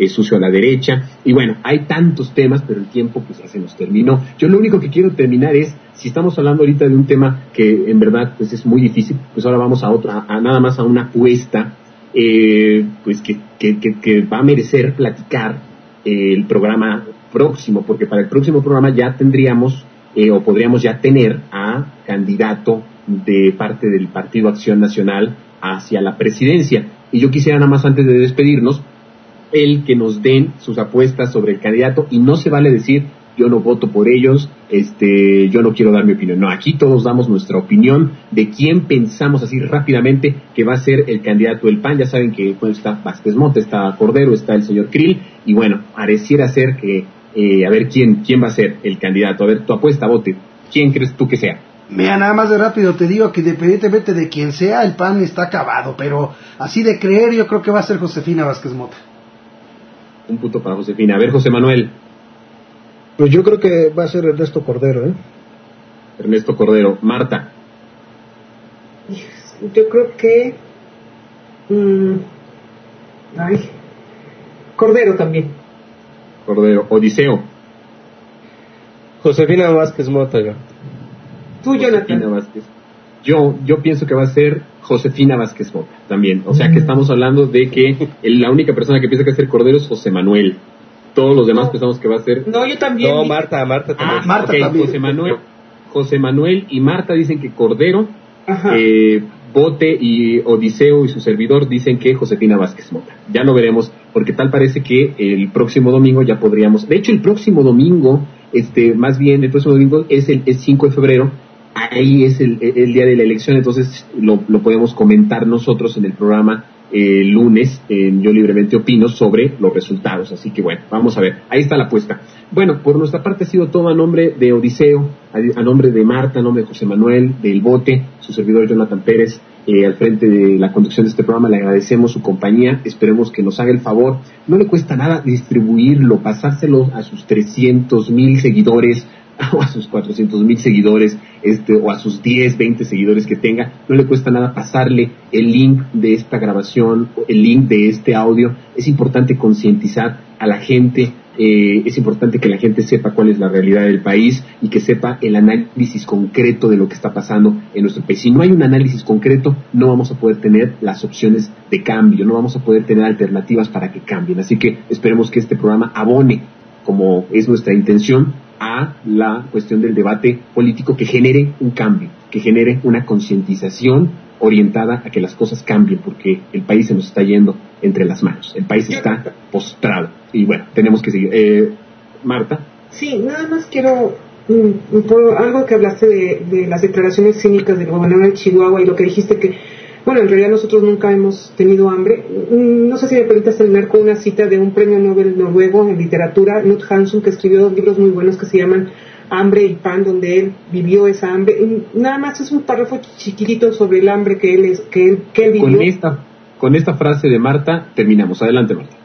sucio a la derecha. Y bueno, hay tantos temas, pero el tiempo pues ya se nos terminó. Yo lo único que quiero terminar es, si estamos hablando ahorita de un tema que en verdad pues es muy difícil, pues ahora vamos nada más a una apuesta pues que va a merecer platicar el programa próximo, porque para el próximo programa ya tendríamos o podríamos ya tener a candidato de parte del Partido Acción Nacional hacia la presidencia. Y yo quisiera nada más, antes de despedirnos, que nos den sus apuestas sobre el candidato, y no se vale decir yo no voto por ellos, yo no quiero dar mi opinión. No, aquí todos damos nuestra opinión de quién pensamos así rápidamente que va a ser el candidato del PAN. Ya saben que pues, está Vázquez Mota, está Cordero, está el señor Krill, y bueno, pareciera ser que a ver quién va a ser el candidato. A ver, tu apuesta, Bote, ¿quién crees tú que sea? Mira, nada más de rápido te digo que independientemente de quién sea, el PAN está acabado, pero así de creer yo creo que va a ser Josefina Vázquez Mota. Un punto para Josefina. A ver, José Manuel. Pues yo creo que va a ser Ernesto Cordero, Ernesto Cordero. Marta. Yo creo que... Cordero también. Cordero. Odiseo. Josefina Vázquez Mota, yo. Tú, Jonathan. Vázquez. Yo pienso que va a ser Josefina Vázquez Mota también. O sea que estamos hablando de que la única persona que piensa que va a ser Cordero es José Manuel. Todos los demás pensamos que va a ser... No, yo también. No, Marta también. Marta okay, también. José Manuel y Marta dicen que Cordero. Ajá. Bote y Odiseo y su servidor dicen que Josefina Vázquez Mota. Ya lo veremos, porque tal parece que el próximo domingo ya podríamos... De hecho, el próximo domingo, más bien el próximo domingo es el 5 de febrero, ahí es el día de la elección, entonces lo podemos comentar nosotros en el programa lunes, en Yo Libremente Opino, sobre los resultados. Así que bueno, vamos a ver, ahí está la apuesta. Bueno, por nuestra parte ha sido todo a nombre de Odiseo, a nombre de Marta, a nombre de José Manuel, del Bote, su servidor Jonathan Pérez, al frente de la conducción de este programa. Le agradecemos su compañía, esperemos que nos haga el favor, no le cuesta nada distribuirlo, pasárselo a sus 300,000 seguidores, o a sus 400,000 seguidores, o a sus 10, 20 seguidores que tenga. No le cuesta nada pasarle el link de esta grabación, el link de este audio. Es importante concientizar a la gente, es importante que la gente sepa cuál es la realidad del país y que sepa el análisis concreto de lo que está pasando en nuestro país. Si no hay un análisis concreto, no vamos a poder tener las opciones de cambio, no vamos a poder tener alternativas para que cambien. Así que esperemos que este programa abone, como es nuestra intención, a la cuestión del debate político, que genere un cambio, que genere una concientización orientada a que las cosas cambien, porque el país se nos está yendo entre las manos, el país está postrado y bueno, tenemos que seguir. Marta. Sí, nada más quiero, por algo que hablaste de las declaraciones cínicas del gobernador de Chihuahua y lo que dijiste que, bueno, en realidad nosotros nunca hemos tenido hambre. No sé si me permitas terminar con una cita de un premio Nobel noruego en literatura, Knut Hamsun, que escribió 2 libros muy buenos que se llaman Hambre y Pan, donde él vivió esa hambre. Nada más es un párrafo chiquitito sobre el hambre que él vivió. Con esta frase de Marta terminamos. Adelante, Marta.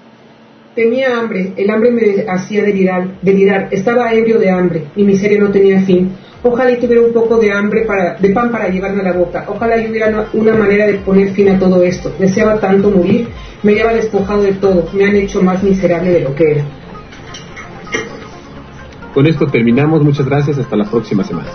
Tenía hambre, el hambre me hacía delirar, estaba ebrio de hambre, mi miseria no tenía fin. Ojalá y tuviera un poco de hambre de pan para llevarme a la boca. Ojalá y hubiera una manera de poner fin a todo esto. Deseaba tanto morir, me había despojado de todo, me han hecho más miserable de lo que era. Con esto terminamos, muchas gracias, hasta la próxima semana.